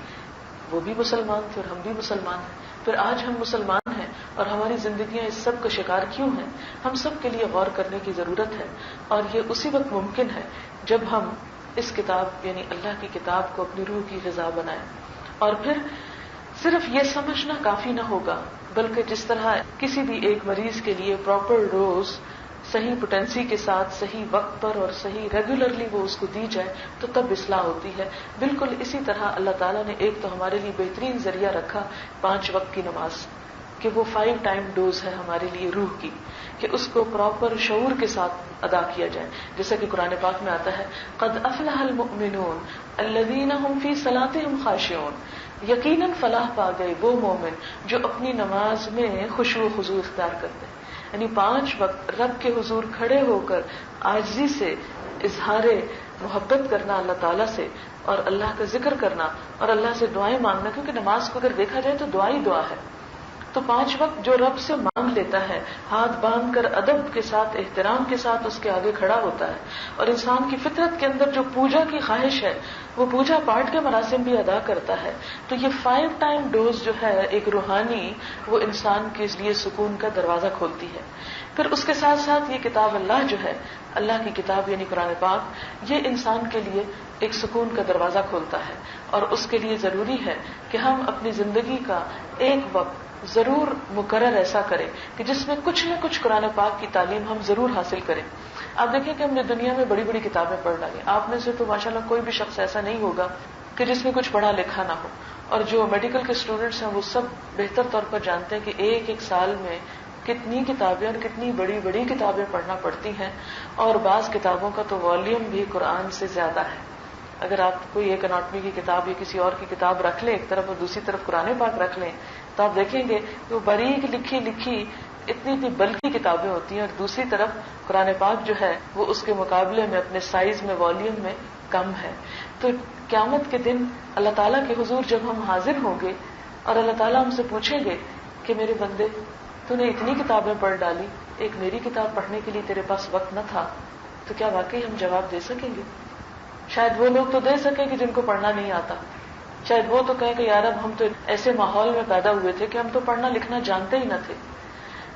وہ بھی مسلمان تھے اور ہم بھی مسلمان ہیں. پھر آج ہم مسلمان ہیں اور ہماری زندگیاں اس سب کا شکار کیوں ہیں؟ ہم سب کے لیے غور کرنے کی ضرورت ہے. اور یہ اسی وقت ممکن ہے جب ہم اس کتاب یعنی اللہ کی کتاب کو اپنی روح کی غذا بنائیں. اور پھر صرف یہ سمجھنا کافی نہ ہوگا بلکہ جس طرح کسی بھی ایک مریض کے لیے پراپر ڈوز صحیح پوٹینسی کے ساتھ صحیح وقت پر اور صحیح ریگولرلی وہ اس کو دی جائے تو تب اصلاح ہوتی ہے. بالکل اسی طرح اللہ تعالیٰ نے ایک تو ہمارے لیے بہترین ذریعہ رکھا 5 وقت کی نماز کہ وہ 5 ٹائم ڈوز ہے ہمارے لیے روح کی کہ اس کو پراپر شعور کے ساتھ ادا کیا جائے. جیسا کہ قرآن پاک میں آتا ہے قد افلح المؤمنون الذین هم فی صلاتهم خاشعون، یقیناً فلاح پا گئے وہ مومن جو اپنی نماز میں خشوع و خضوع اختیار کرتے ہیں. یعنی 5 وقت رب کے حضور کھڑے ہو کر عاجزی سے اظہار محبت کرنا اللہ تعالیٰ سے اور اللہ کا ذکر کرنا اور اللہ سے دعائیں مانگنا، کیونکہ نماز کو اگر دیکھا جائے تو دعا ہی دعا ہے. تو 5 وقت جو رب سے مانگ لیتا ہے ہاتھ باندھ کر ادب کے ساتھ احترام کے ساتھ اس کے آگے کھڑا ہوتا ہے اور انسان کی فطرت کے اندر جو پوجا کی خواہش ہے وہ پوجا پاٹ کے مراسم بھی ادا کرتا ہے. تو یہ 5 ٹائم ڈوز جو ہے ایک روحانی وہ انسان کے لیے سکون کا دروازہ کھولتی ہے. پھر اس کے ساتھ ساتھ یہ کتاب اللہ جو ہے اللہ کی کتاب یعنی قرآن پاک یہ انسان کے لیے ایک سکون کا دروازہ کھولتا ہے. اور اس کے لیے ضروری ہے کہ ہم اپنی زندگی کا ایک وقت ضرور مقرر ایسا کریں کہ جس میں کچھ نہ کچھ قرآن پاک کی تعلیم ہم ضرور حاصل کریں. آپ دیکھیں کہ ہم نے دنیا میں بڑی بڑی کتابیں پڑھ ڈالی. آپ میں سے تو ماشاءاللہ کوئی بھی شخص ایسا نہیں ہوگا کہ جس میں کچھ پڑھا لکھا نہ ہو. اور جو میڈیکل کے اسٹوڈنٹس ہیں وہ سب بہتر طور پر جانتے ہیں کہ ایک سال میں کتنی کتابیں اور کتنی بڑی بڑی کتابیں پڑھنا پڑتی ہیں اور بعض کتابوں کا تو والیوم بھی قرآن سے زیادہ ہے. اگر آپ کوئی ایک اناٹمی کی کتاب یا کسی اور کی کتاب رکھ لیں ایک طرف اور دوسری طرف قرآن پاک رکھ لیں تو آپ دیکھیں گے کہ وہ باریک لکھی اتنی بلکی کتابیں ہوتی ہیں اور دوسری طرف قرآن پاک جو ہے وہ اس کے مقابلے میں اپنے سائز میں والیوم میں کم ہے. تو قیامت کے دن اللہ تعالیٰ کے حضور جب ہم حاضر ہوں گے اور اللہ تعالیٰ ہم سے پوچھیں گے کہ میرے بندے تو نے اتنی کتابیں پڑھ ڈالی، ایک میری کتاب پڑھنے کے لیے تیرے پاس وقت نہ تھا، تو کیا واقعی ہم جواب دے سکیں گے؟ شاید وہ لوگ تو دے سکیں کہ جن کو پڑھنا نہیں آتا. شاید وہ تو کہیں کہ یار اب ہم تو ایسے ماحول میں پیدا ہوئے تھے کہ ہم تو پڑھنا لکھنا جانتے ہی نہ تھے.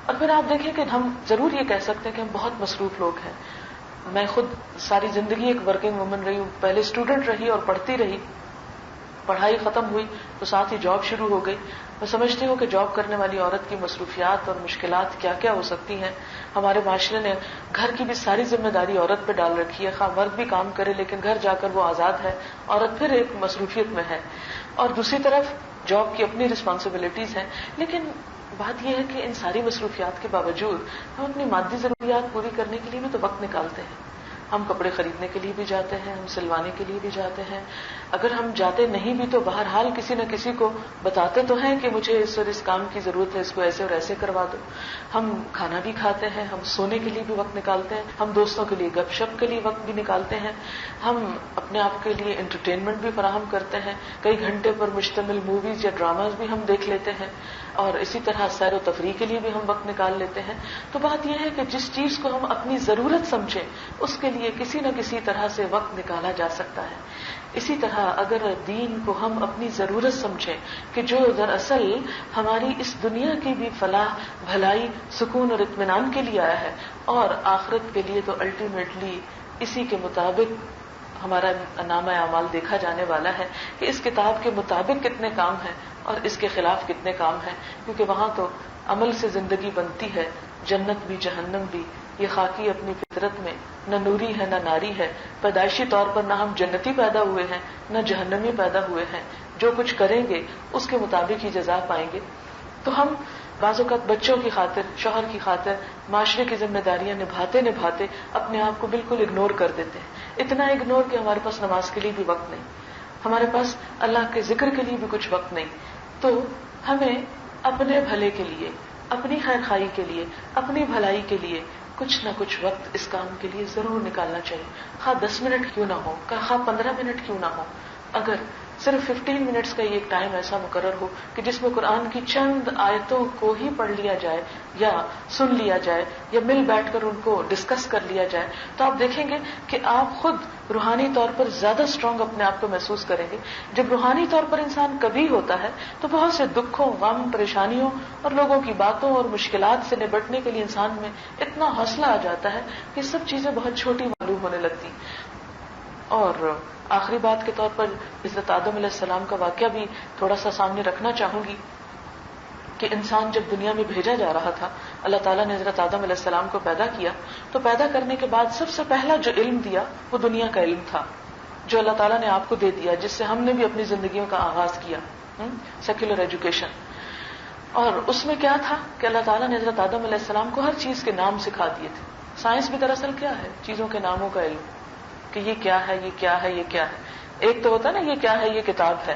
اور پھر آپ دیکھیں کہ ہم ضرور یہ کہہ سکتے ہیں کہ ہم بہت مصروف لوگ ہیں. میں خود ساری زندگی ایک ورکنگ وومن رہی ہوں، پہلے اسٹوڈنٹ رہی اور پڑھتی رہی، پڑھائی ختم ہوئی تو ساتھ ہی جاب شروع ہو گئی. میں سمجھتی ہوں کہ جاب کرنے والی عورت کی مصروفیات اور مشکلات کیا کیا ہو سکتی ہیں. ہمارے معاشرے نے گھر کی بھی ساری ذمہ داری عورت پہ ڈال رکھی ہے، خواہ مرد بھی کام کرے لیکن گھر جا کر وہ آزاد ہے، عورت پھر ایک مصروفیت میں ہے. اور دوسری طرف جاب کی اپنی رسپانسبلٹیز ہیں. لیکن بات یہ ہے کہ ان ساری مصروفیات کے باوجود ہم اپنی مادی ضروریات پوری کرنے کے لیے بھی تو وقت نکالتے ہیں. ہم کپڑے خریدنے کے لیے بھی جاتے ہیں, ہم سلوانے کے لیے بھی جاتے ہیں. اگر ہم جاتے نہیں بھی تو بہرحال کسی نہ کسی کو بتاتے تو ہیں کہ مجھے اس اور اس کام کی ضرورت ہے, اس کو ایسے اور ایسے کروا دو. ہم کھانا بھی کھاتے ہیں, ہم سونے کے لیے بھی وقت نکالتے ہیں, ہم دوستوں کے لیے گپ شپ کے لیے وقت بھی نکالتے ہیں, ہم اپنے آپ کے لیے انٹرٹینمنٹ بھی فراہم کرتے ہیں, کئی گھنٹے پر مشتمل موویز یا ڈراماز بھی ہم دیکھ لیتے ہیں, اور اسی طرح سیر و تفریح کے لیے بھی ہم وقت نکال لیتے ہیں. تو بات یہ ہے کہ جس چیز کو ہم اپنی ضرورت سمجھیں اس کے لیے کسی نہ کسی طرح سے وقت نکالا جا سکتا ہے. اسی طرح اگر دین کو ہم اپنی ضرورت سمجھیں کہ جو دراصل ہماری اس دنیا کی بھی فلاح بھلائی سکون اور اطمینان کے لیے آیا ہے, اور آخرت کے لیے تو الٹیمیٹلی اسی کے مطابق ہمارا نامہ اعمال دیکھا جانے والا ہے کہ اس کتاب کے مطابق کتنے کام ہیں اور اس کے خلاف کتنے کام ہیں, کیونکہ وہاں تو عمل سے زندگی بنتی ہے, جنت بھی جہنم بھی. یہ خاکی اپنی فطرت میں نہ نوری ہے نہ ناری ہے, پیدائشی طور پر نہ ہم جنتی پیدا ہوئے ہیں نہ جہنمی پیدا ہوئے ہیں. جو کچھ کریں گے اس کے مطابق ہی جزا پائیں گے. تو ہم بعض اوقات بچوں کی خاطر, شوہر کی خاطر, معاشرے کی ذمہ داریاں نبھاتے نبھاتے اپنے آپ کو بالکل اگنور کر دیتے ہیں. اتنا اگنور کہ ہمارے پاس نماز کے لیے بھی وقت نہیں, ہمارے پاس اللہ کے ذکر کے لیے بھی کچھ وقت نہیں. تو ہمیں اپنے بھلے کے لیے, اپنی خیر خواہی کے لیے, اپنی بھلائی کے لیے کچھ نہ کچھ وقت اس کام کے لیے ضرور نکالنا چاہیے. خواہ 10 منٹ کیوں نہ ہو, خواہ 15 منٹ کیوں نہ ہو. اگر صرف 15 منٹس کا یہ ایک ٹائم ایسا مقرر ہو کہ جس میں قرآن کی چند آیتوں کو ہی پڑھ لیا جائے یا سن لیا جائے یا مل بیٹھ کر ان کو ڈسکس کر لیا جائے, تو آپ دیکھیں گے کہ آپ خود روحانی طور پر زیادہ اسٹرانگ اپنے آپ کو محسوس کریں گے. جب روحانی طور پر انسان کبھی ہوتا ہے تو بہت سے دکھوں, غم, پریشانیوں اور لوگوں کی باتوں اور مشکلات سے نبٹنے کے لیے انسان میں اتنا حوصلہ آ جاتا ہے کہ سب چیزیں بہت چھوٹی معلوم ہونے لگتی. اور آخری بات کے طور پر حضرت آدم علیہ السلام کا واقعہ بھی تھوڑا سا سامنے رکھنا چاہوں گی کہ انسان جب دنیا میں بھیجا جا رہا تھا, اللہ تعالیٰ نے حضرت آدم علیہ السلام کو پیدا کیا, تو پیدا کرنے کے بعد سب سے پہلا جو علم دیا وہ دنیا کا علم تھا جو اللہ تعالیٰ نے آپ کو دے دیا, جس سے ہم نے بھی اپنی زندگیوں کا آغاز کیا, سیکولر ایجوکیشن. اور اس میں کیا تھا کہ اللہ تعالیٰ نے حضرت آدم علیہ السلام کو ہر چیز کے نام سکھا دیے تھے. سائنس بھی دراصل کیا ہے, چیزوں کے ناموں کا علم, کہ یہ کیا ہے, یہ کیا ہے, یہ کیا ہے. ایک تو ہوتا ہے نا یہ کیا ہے, یہ کتاب ہے.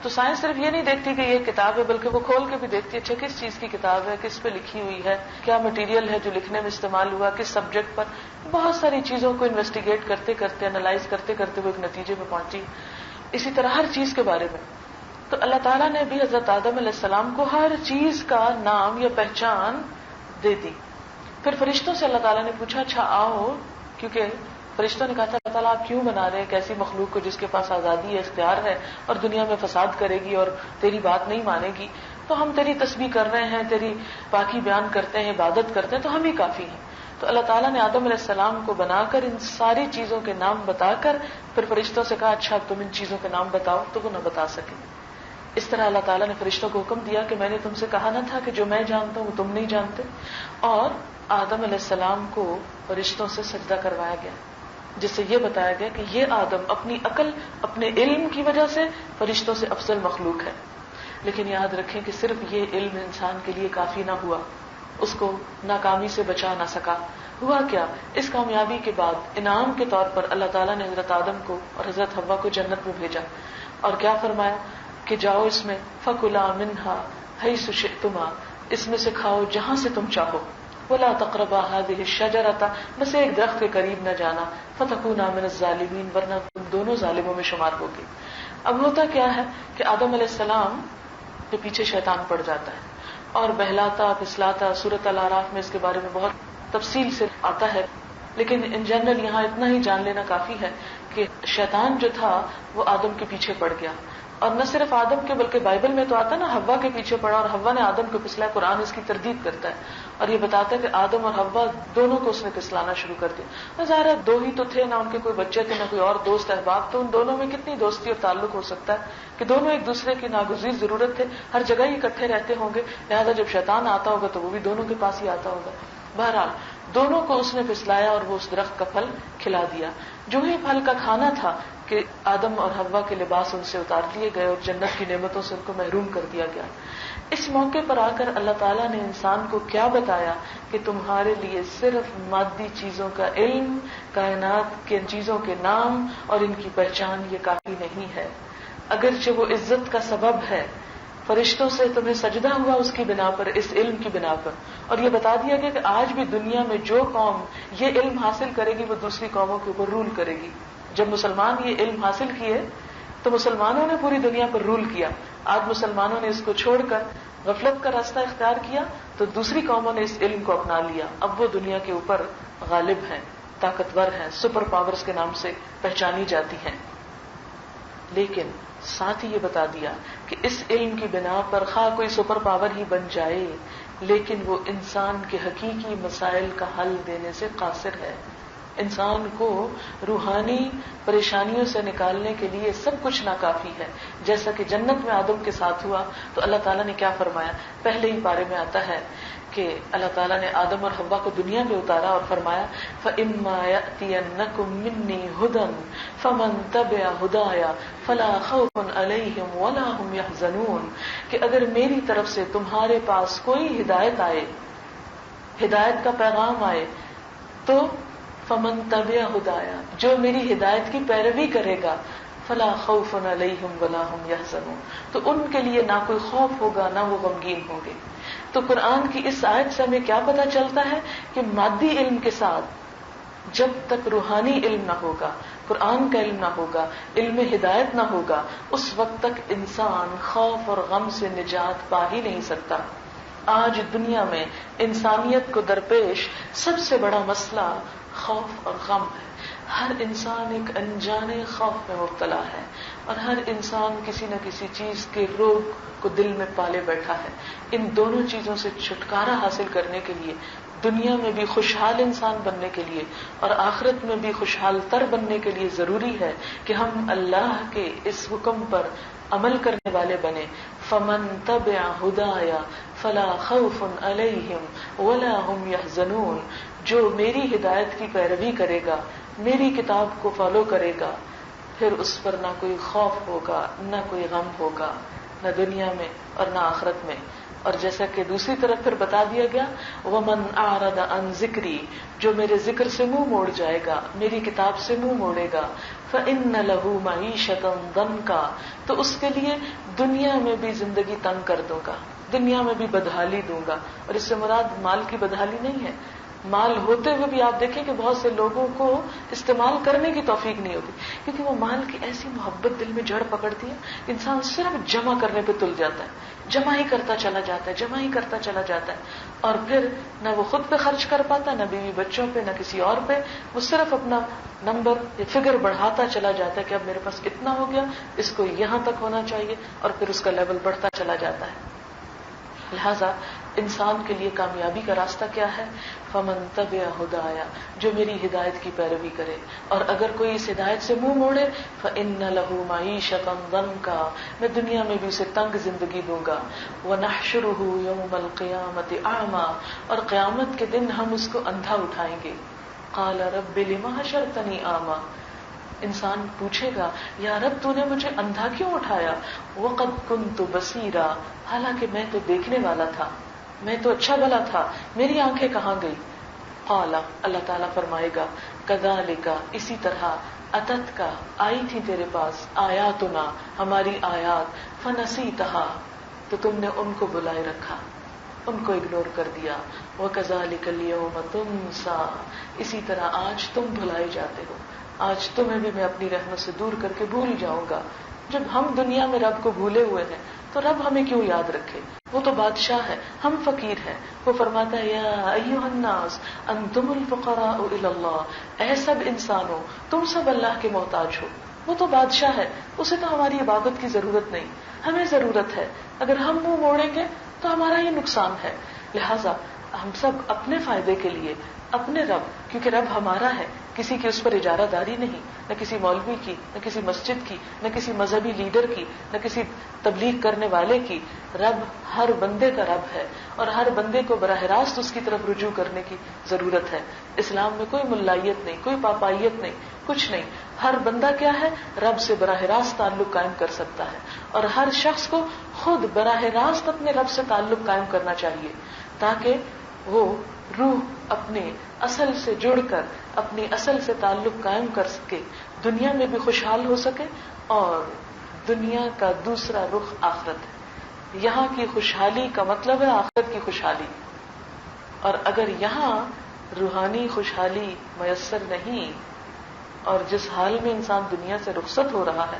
تو سائنس صرف یہ نہیں دیکھتی کہ یہ کتاب ہے, بلکہ وہ کھول کے بھی دیکھتی ہے اچھا کس چیز کی کتاب ہے, کس پہ لکھی ہوئی ہے, کیا مٹیریل ہے جو لکھنے میں استعمال ہوا, کس سبجیکٹ پر. بہت ساری چیزوں کو انویسٹیگیٹ کرتے کرتے, انالائز کرتے کرتے وہ ایک نتیجے میں پہنچی. اسی طرح ہر چیز کے بارے میں. تو اللہ تعالیٰ نے بھی حضرت آدم علیہ السلام کو ہر چیز کا نام یا پہچان دے دی. پھر فرشتوں سے اللہ تعالیٰ نے پوچھا اچھا آؤ, کیونکہ فرشتوں نے کہا تھا اللہ تعالیٰ آپ کیوں بنا رہے ہیں ایک ایسی مخلوق کو جس کے پاس آزادی ہے, اختیار ہے, اور دنیا میں فساد کرے گی اور تیری بات نہیں مانے گی. تو ہم تیری تسبیح کر رہے ہیں, تیری پاکی بیان کرتے ہیں, عبادت کرتے ہیں, تو ہم ہی کافی ہیں. تو اللہ تعالیٰ نے آدم علیہ السلام کو بنا کر ان ساری چیزوں کے نام بتا کر پھر فرشتوں سے کہا اچھا تم ان چیزوں کے نام بتاؤ, تو وہ نہ بتا سکے. اس طرح اللہ تعالیٰ نے فرشتوں کو حکم دیا کہ میں نے تم سے کہا نہ تھا کہ جو میں جانتا ہوں وہ تم نہیں جانتے. اور آدم علیہ السلام کو فرشتوں سے سجدہ کروایا گیا, جس سے یہ بتایا گیا کہ یہ آدم اپنی عقل, اپنے علم کی وجہ سے فرشتوں سے افضل مخلوق ہے. لیکن یاد رکھیں کہ صرف یہ علم انسان کے لیے کافی نہ ہوا, اس کو ناکامی سے بچا نہ سکا. ہوا کیا, اس کامیابی کے بعد انعام کے طور پر اللہ تعالیٰ نے حضرت آدم کو اور حضرت حوا کو جنت میں بھیجا, اور کیا فرمایا کہ جاؤ اس میں فَكُلَا مِنْهَا حَيْثُ شِئْتُمَا, اس میں سے کھاؤ جہاں سے تم چاہو. وَلَا تَقْرَبَا هَذِهِ الشَّجَرَةَ, بس ایک درخت کے قریب نہ جانا, فَتَكُونَا مِنَ الظَّالِمِينَ, ورنہ تم دونوں ظالموں میں شمار ہوگے. اب ہوتا کیا ہے کہ آدم علیہ السلام کے پیچھے شیطان پڑ جاتا ہے اور بہلاتا پھسلاتا. سورۃ الاعراف میں اس کے بارے میں بہت تفصیل سے آتا ہے, لیکن ان جنرل یہاں اتنا ہی جان لینا کافی ہے کہ شیطان جو تھا وہ آدم کے پیچھے پڑ گیا. اور نہ صرف آدم کے بلکہ بائبل میں تو آتا نا حوا کے پیچھے پڑا اور حوا نے آدم کو پھسلایا. قرآن اس کی تردید کرتا ہے اور یہ بتاتا ہے کہ آدم اور حوا دونوں کو اس نے پھسلانا شروع کر دیا. اور ظاہر ہے دو ہی تو تھے, نہ ان کے کوئی بچے تھے نہ کوئی اور دوست احباب, تو ان دونوں میں کتنی دوستی اور تعلق ہو سکتا ہے کہ دونوں ایک دوسرے کی ناگزیر ضرورت تھے, ہر جگہ ہی اکٹھے رہتے ہوں گے. لہٰذا جب شیطان آتا ہوگا تو وہ بھی دونوں کے پاس ہی آتا ہوگا. بہرحال دونوں کو اس نے پھسلایا اور وہ اس درخت کا پھل کھلا دیا. جو ہی پھل کا کھانا تھا کہ آدم اور حوا کے لباس ان سے اتار دیے گئے اور جنت کی نعمتوں سے ان کو محروم کر دیا گیا. اس موقع پر آ کر اللہ تعالیٰ نے انسان کو کیا بتایا کہ تمہارے لیے صرف مادی چیزوں کا علم، کائنات کے چیزوں کے نام اور ان کی پہچان یہ کافی نہیں ہے، اگرچہ وہ عزت کا سبب ہے. فرشتوں سے تمہیں سجدہ ہوا اس کی بنا پر، اس علم کی بنا پر، اور یہ بتا دیا گیا کہ آج بھی دنیا میں جو قوم یہ علم حاصل کرے گی وہ دوسری قوموں کے اوپر رول کرے گی. جب مسلمان یہ علم حاصل کیے تو مسلمانوں نے پوری دنیا پر رول کیا. آج مسلمانوں نے اس کو چھوڑ کر غفلت کا راستہ اختیار کیا تو دوسری قوموں نے اس علم کو اپنا لیا. اب وہ دنیا کے اوپر غالب ہیں، طاقتور ہیں، سپر پاورز کے نام سے پہچانی جاتی ہیں. لیکن ساتھ ہی یہ بتا دیا کہ اس علم کی بنا پر خواہ کوئی سپر پاور ہی بن جائے لیکن وہ انسان کے حقیقی مسائل کا حل دینے سے قاصر ہے. انسان کو روحانی پریشانیوں سے نکالنے کے لیے سب کچھ ناکافی ہے. جیسا کہ جنت میں آدم کے ساتھ ہوا تو اللہ تعالیٰ نے کیا فرمایا، پہلے ہی پارے میں آتا ہے کہ اللہ تعالیٰ نے آدم اور حوا کو دنیا میں اتارا اور فرمایا فَإِمَّا يَأْتِيَنَّكُم مِّنِّي هُدًى فَمَن تَبِعَ هُدَايَ فَلَا خَوْفٌ عَلَيْهِمْ وَلَا هُمْ يَحْزَنُونَ، کہ اگر میری طرف سے تمہارے پاس کوئی ہدایت آئے، ہدایت کا پیغام آئے تو فَمَن تَبِعَ هُدَايَ، جو میری ہدایت کی پیروی کرے گا، فَلَا خَوْفٌ عَلَيْهِمْ وَلَا هُمْ يَحْزَنُونَ، تو ان کے لیے نہ کوئی خوف ہوگا نہ وہ غمگین ہوں گے. تو قرآن کی اس آیت سے ہمیں کیا پتہ چلتا ہے کہ مادی علم کے ساتھ جب تک روحانی علم نہ ہوگا، قرآن کا علم نہ ہوگا، علم ہدایت نہ ہوگا، اس وقت تک انسان خوف اور غم سے نجات پا ہی نہیں سکتا. آج دنیا میں انسانیت کو درپیش سب سے بڑا مسئلہ خوف اور غم ہے. ہر انسان ایک انجانے خوف میں مبتلا ہے اور ہر انسان کسی نہ کسی چیز کے روگ کو دل میں پالے بیٹھا ہے. ان دونوں چیزوں سے چھٹکارا حاصل کرنے کے لیے، دنیا میں بھی خوشحال انسان بننے کے لیے اور آخرت میں بھی خوشحال تر بننے کے لیے ضروری ہے کہ ہم اللہ کے اس حکم پر عمل کرنے والے بنے. فَمَن تَبِعَ هُدَايَ فَلَا خَوْفٌ عَلَيْهِمْ وَلَا هُمْ يَحْزَنُونَ، جو میری ہدایت کی پیروی کرے گا، میری کتاب کو فالو کرے گا، پھر اس پر نہ کوئی خوف ہوگا نہ کوئی غم ہوگا، نہ دنیا میں اور نہ آخرت میں. اور جیسا کہ دوسری طرف پھر بتا دیا گیا وَمَنْ أَعْرَضَ عَنْ ذِكْرِي، جو میرے ذکر سے منہ موڑ جائے گا، میری کتاب سے منہ موڑے گا، فَإِنَّ لَهُ مَعِيشَةً ضَنْكًا، تو اس کے لیے دنیا میں بھی زندگی تنگ کر دوں گا، دنیا میں بھی بدحالی دوں گا. اور اس سے مراد مال کی بدحالی نہیں ہے. مال ہوتے ہوئے بھی آپ دیکھیں کہ بہت سے لوگوں کو استعمال کرنے کی توفیق نہیں ہوتی کیونکہ وہ مال کی ایسی محبت دل میں جڑ پکڑتی ہے، انسان صرف جمع کرنے پہ تل جاتا ہے، جمع ہی کرتا چلا جاتا ہے، جمع ہی کرتا چلا جاتا ہے، اور پھر نہ وہ خود پہ خرچ کر پاتا، نہ بیوی بچوں پہ، نہ کسی اور پہ. وہ صرف اپنا نمبر یا فگر بڑھاتا چلا جاتا ہے کہ اب میرے پاس اتنا ہو گیا، اس کو یہاں تک ہونا چاہیے، اور پھر اس کا لیول بڑھتا چلا جاتا ہے. لہذا انسان کے لیے کامیابی کا راستہ کیا ہے؟ فَمَن تَبِعَ هُدَايَ، جو میری ہدایت کی پیروی کرے. اور اگر کوئی اس ہدایت سے منہ موڑے فَإِنَّ لَهُ مَعِيشَةً ضَنْكًا، میں دنیا میں بھی اسے تنگ زندگی دوں گا. وَنَحْشُرُهُ يَوْمَ الْقِيَامَةِ أَعْمَى، اور قیامت کے دن ہم اس کو اندھا اٹھائیں گے. قَالَ رَبِّ لِمَ حَشَرْتَنِي أَعْمَى، انسان پوچھے گا یا رب تو نے مجھے اندھا کیوں اٹھایا؟ وَقَدْ كُنْتُ بَصِيرًا، حالانکہ میں تو دیکھنے والا تھا، میں تو اچھا بھلا تھا، میری آنکھیں کہاں گئی؟ قال، اللہ تعالیٰ فرمائے گا كَذَلِكَ، اسی طرح اتت کا آئی تھی تیرے پاس آیاتنا، ہماری آیات، فنسیتها، تو تم نے ان کو بلائے رکھا، ان کو اگنور کر دیا. وَكَذَلِكَ الْيَوْمَ تُنْسَى، اسی طرح آج تم بھلائے جاتے ہو، آج تمہیں بھی میں اپنی رحمت سے دور کر کے بھول جاؤں گا. جب ہم دنیا میں رب کو بھولے ہوئے ہیں تو رب ہمیں کیوں یاد رکھے؟ وہ تو بادشاہ ہے، ہم فقیر ہیں. وہ فرماتا ہے یا ایھا الناس انتم الفقراء الی اللہ، اے سب انسانوں تم سب اللہ کے محتاج ہو. وہ تو بادشاہ ہے، اسے تو ہماری عبادت کی ضرورت نہیں، ہمیں ضرورت ہے. اگر ہم منہ موڑیں گے تو ہمارا ہی نقصان ہے. لہذا ہم سب اپنے فائدے کے لیے اپنے رب، کیونکہ رب ہمارا ہے، کسی کی اس پر اجارہ داری نہیں، نہ کسی مولوی کی، نہ کسی مسجد کی، نہ کسی مذہبی لیڈر کی، نہ کسی تبلیغ کرنے والے کی. رب ہر بندے کا رب ہے اور ہر بندے کو براہ راست اس کی طرف رجوع کرنے کی ضرورت ہے. اسلام میں کوئی ملائیت نہیں، کوئی پاپائیت نہیں، کچھ نہیں. ہر بندہ کیا ہے؟ رب سے براہ راست تعلق قائم کر سکتا ہے، اور ہر شخص کو خود براہ راست اپنے رب سے تعلق قائم کرنا چاہیے، تاکہ وہ روح اپنے اصل سے جڑ کر اپنی اصل سے تعلق قائم کر سکے، دنیا میں بھی خوشحال ہو سکے، اور دنیا کا دوسرا رخ آخرت ہے۔ یہاں کی خوشحالی کا مطلب ہے آخرت کی خوشحالی، اور اگر یہاں روحانی خوشحالی میسر نہیں، اور جس حال میں انسان دنیا سے رخصت ہو رہا ہے،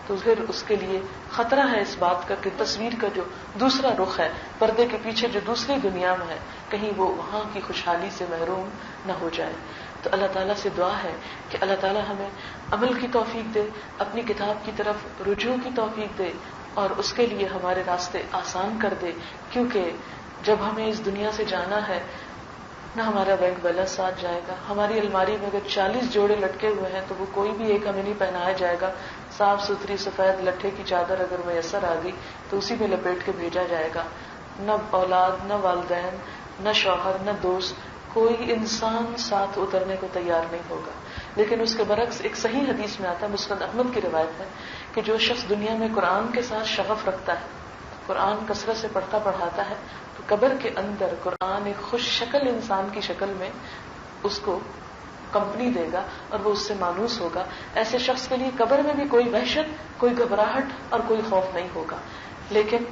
تو پھر اس کے لیے خطرہ ہے اس بات کا کہ تصویر کا جو دوسرا رخ ہے، پردے کے پیچھے جو دوسری دنیا میں ہے، کہیں وہ وہاں کی خوشحالی سے محروم نہ ہو جائے۔ تو اللہ تعالیٰ سے دعا ہے کہ اللہ تعالیٰ ہمیں عمل کی توفیق دے، اپنی کتاب کی طرف رجوع کی توفیق دے، اور اس کے لیے ہمارے راستے آسان کر دے، کیونکہ جب ہمیں اس دنیا سے جانا ہے، نہ ہمارا بینک بیلنس ساتھ جائے گا، ہماری الماری میں اگر 40 جوڑے لٹکے ہوئے ہیں تو وہ کوئی بھی ایک ہمیں نہیں پہنایا جائے گا، صاف ستھری سفید لٹھے کی چادر اگر میسر آ گئی تو اسی میں لپیٹ کے بھیجا جائے گا۔ نہ اولاد، نہ والدین، نہ شوہر، نہ دوست، کوئی انسان ساتھ اترنے کو تیار نہیں ہوگا۔ لیکن اس کے برعکس ایک صحیح حدیث میں آتا ہے، مسند احمد کی روایت ہے، کہ جو شخص دنیا میں قرآن کے ساتھ شغف رکھتا ہے، قرآن کثرت سے پڑھتا پڑھاتا ہے، تو قبر کے اندر قرآن ایک خوش شکل انسان کی شکل میں اس کو کمپنی دے گا اور وہ اس سے مانوس ہوگا۔ ایسے شخص کے لیے قبر میں بھی کوئی وحشت، کوئی گھبراہٹ اور کوئی خوف نہیں ہوگا۔ لیکن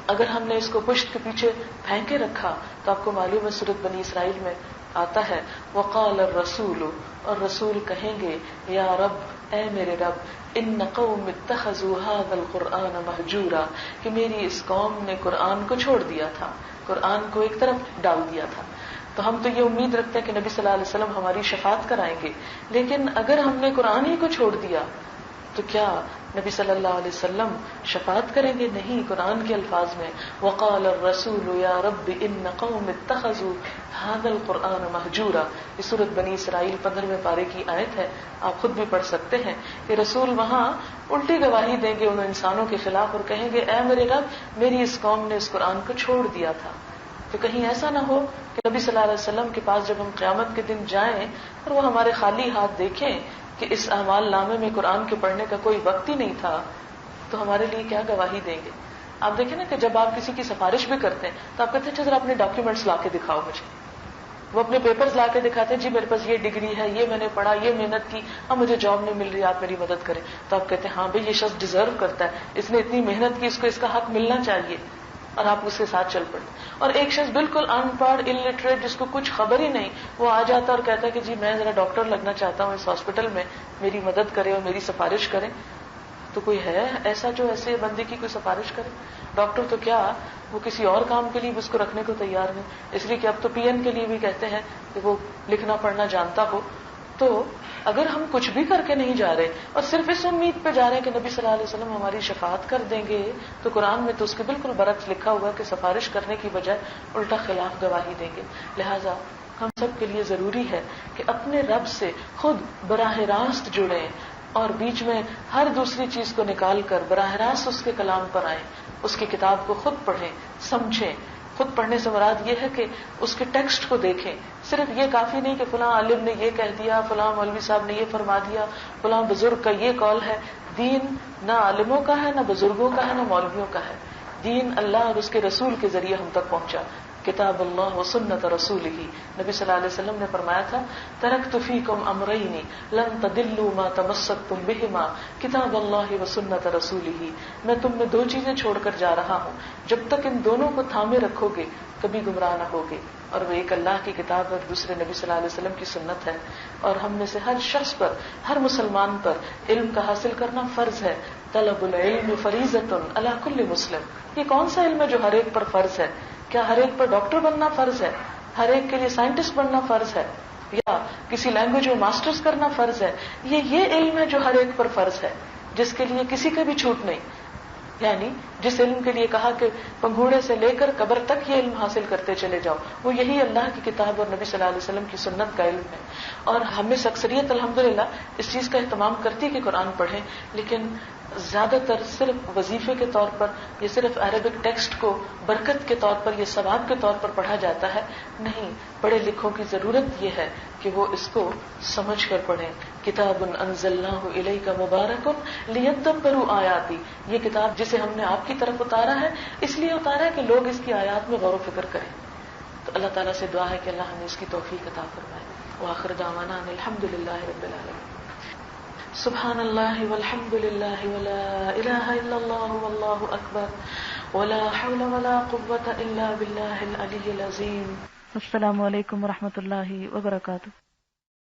اگر ہم نے اس کو پشت کے پیچھے پھینکے رکھا تو آپ کو معلوم ہے سورۃ بنی اسرائیل میں آتا ہے، وقال الرسول، اور رسول کہیں گے، یا رب، اے میرے رب، ان قوم اتخذوا هذا القرآن مہجورا، کہ میری اس قوم نے قرآن کو چھوڑ دیا تھا، قرآن کو ایک طرف ڈال دیا تھا۔ تو ہم تو یہ امید رکھتے ہیں کہ نبی صلی اللہ علیہ وسلم ہماری شفاعت کرائیں گے، لیکن اگر ہم نے قرآن ہی کو چھوڑ دیا تو کیا نبی صلی اللہ علیہ وسلم شفاعت کریں گے؟ نہیں۔ قرآن کے الفاظ میں وقال الرسول یا رب ان قوم اتخذوا هذا القرآن مہجورا، یہ سورۃ بنی اسرائیل 15ویں پارے کی آیت ہے، آپ خود بھی پڑھ سکتے ہیں کہ رسول وہاں الٹی گواہی دیں گے ان انسانوں کے خلاف اور کہیں گے، اے میرے رب، میری اس قوم نے اس قرآن کو چھوڑ دیا تھا۔ تو کہیں ایسا نہ ہو کہ نبی صلی اللہ علیہ وسلم کے پاس جب ہم قیامت کے دن جائیں اور وہ ہمارے خالی ہاتھ دیکھیں کہ اس اعمال نامے میں قرآن کے پڑھنے کا کوئی وقت ہی نہیں تھا، تو ہمارے لیے کیا گواہی دیں گے؟ آپ دیکھیں نا کہ جب آپ کسی کی سفارش بھی کرتے ہیں تو آپ کہتے ہیں ذرا اپنے ڈاکیومنٹس لا کے دکھاؤ مجھے، وہ اپنے پیپرز لا کے دکھاتے ہیں، جی میرے پاس یہ ڈگری ہے، یہ میں نے پڑھا، یہ محنت کی، اب مجھے جاب نہیں مل رہی، آپ میری مدد کریں۔ تو آپ کہتے ہیں ہاں بھائی، یہ شخص ڈیزرو کرتا ہے، اس نے اتنی محنت کی، اس کو اس کا حق ملنا چاہیے، اور آپ اس کے ساتھ چل پڑتے۔ اور ایک شخص بالکل ان پڑھ، الٹریٹ، جس کو کچھ خبر ہی نہیں، وہ آ جاتا اور کہتا ہے کہ جی میں ذرا ڈاکٹر لگنا چاہتا ہوں اس ہاسپٹل میں، میری مدد کرے اور میری سفارش کریں۔ تو کوئی ہے ایسا جو ایسے بندے کی کوئی سفارش کرے؟ ڈاکٹر تو کیا، وہ کسی اور کام کے لیے بھی اس کو رکھنے کو تیار نہیں، اس لیے کہ اب تو پی این کے لیے بھی کہتے ہیں کہ وہ لکھنا پڑھنا جانتا ہو۔ تو اگر ہم کچھ بھی کر کے نہیں جا رہے اور صرف اس امید پہ جا رہے ہیں کہ نبی صلی اللہ علیہ وسلم ہماری شفاعت کر دیں گے، تو قرآن میں تو اس کے بالکل برعکس لکھا ہوا کہ سفارش کرنے کی بجائے الٹا خلاف گواہی دیں گے۔ لہذا ہم سب کے لیے ضروری ہے کہ اپنے رب سے خود براہ راست جڑیں اور بیچ میں ہر دوسری چیز کو نکال کر براہ راست اس کے کلام پر آئیں، اس کی کتاب کو خود پڑھیں، سمجھیں۔ خود پڑھنے سے مراد یہ ہے کہ اس کے ٹیکسٹ کو دیکھیں، صرف یہ کافی نہیں کہ فلاں عالم نے یہ کہہ دیا، فلاں مولوی صاحب نے یہ فرما دیا، فلاں بزرگ کا یہ قول ہے۔ دین نہ عالموں کا ہے، نہ بزرگوں کا ہے، نہ مولویوں کا ہے، دین اللہ اور اس کے رسول کے ذریعے ہم تک پہنچا، کتاب اللہ و سنت رسولہ۔ نبی صلی اللہ علیہ وسلم نے فرمایا تھا، ترکت فیکم امرین لن تضلوا ما تمسکتم بہما، کتاب اللہ و سنت رسولہ۔ میں تم میں دو چیزیں چھوڑ کر جا رہا ہوں، جب تک ان دونوں کو تھامے رکھو گے کبھی گمراہ نہ ہوگے، اور وہ ایک اللہ کی کتاب اور دوسرے نبی صلی اللہ علیہ وسلم کی سنت ہے۔ اور ہم میں سے ہر شخص پر، ہر مسلمان پر علم کا حاصل کرنا فرض ہے۔ طلب العلم فریضۃ علی کل مسلم۔ یہ کون سا علم ہے جو ہر ایک پر فرض ہے؟ کیا ہر ایک پر ڈاکٹر بننا فرض ہے؟ ہر ایک کے لیے سائنٹسٹ بننا فرض ہے؟ یا کسی لینگویج میں ماسٹرز کرنا فرض ہے؟ یہ علم ہے جو ہر ایک پر فرض ہے، جس کے لیے کسی کا بھی چھوٹ نہیں۔ یعنی جس علم کے لیے کہا کہ پنگھوڑے سے لے کر قبر تک یہ علم حاصل کرتے چلے جاؤ، وہ یہی اللہ کی کتاب اور نبی صلی اللہ علیہ وسلم کی سنت کا علم ہے۔ اور ہم میں سے اکثریت الحمدللہ اس چیز کا اہتمام کرتی کہ قرآن پڑھیں، لیکن زیادہ تر صرف وظیفے کے طور پر یا صرف عربک ٹیکسٹ کو برکت کے طور پر یا ثواب کے طور پر پڑھا جاتا ہے۔ نہیں، پڑھے لکھوں کی ضرورت یہ ہے کہ وہ اس کو سمجھ کر پڑھیں. کتاب انزلناہ الیک مبارک لیدبروا آیاتی، یہ کتاب جسے ہم نے آپ کی طرف اتارا ہے اس لیے اتارا ہے کہ لوگ اس کی آیات میں غور و فکر کریں. تو اللہ تعالیٰ سے دعا ہے کہ اللہ ہمیں اس کی توفیق عطا فرمائے. وآخر دعوانا ان الحمد للہ رب العالمین. سبحان اللہ والحمد للہ ولا الہ الا اللہ واللہ اکبر ولا حول ولا قوة الا باللہ العلی العظیم. السلام علیکم ورحمۃ اللہ وبرکاتہ.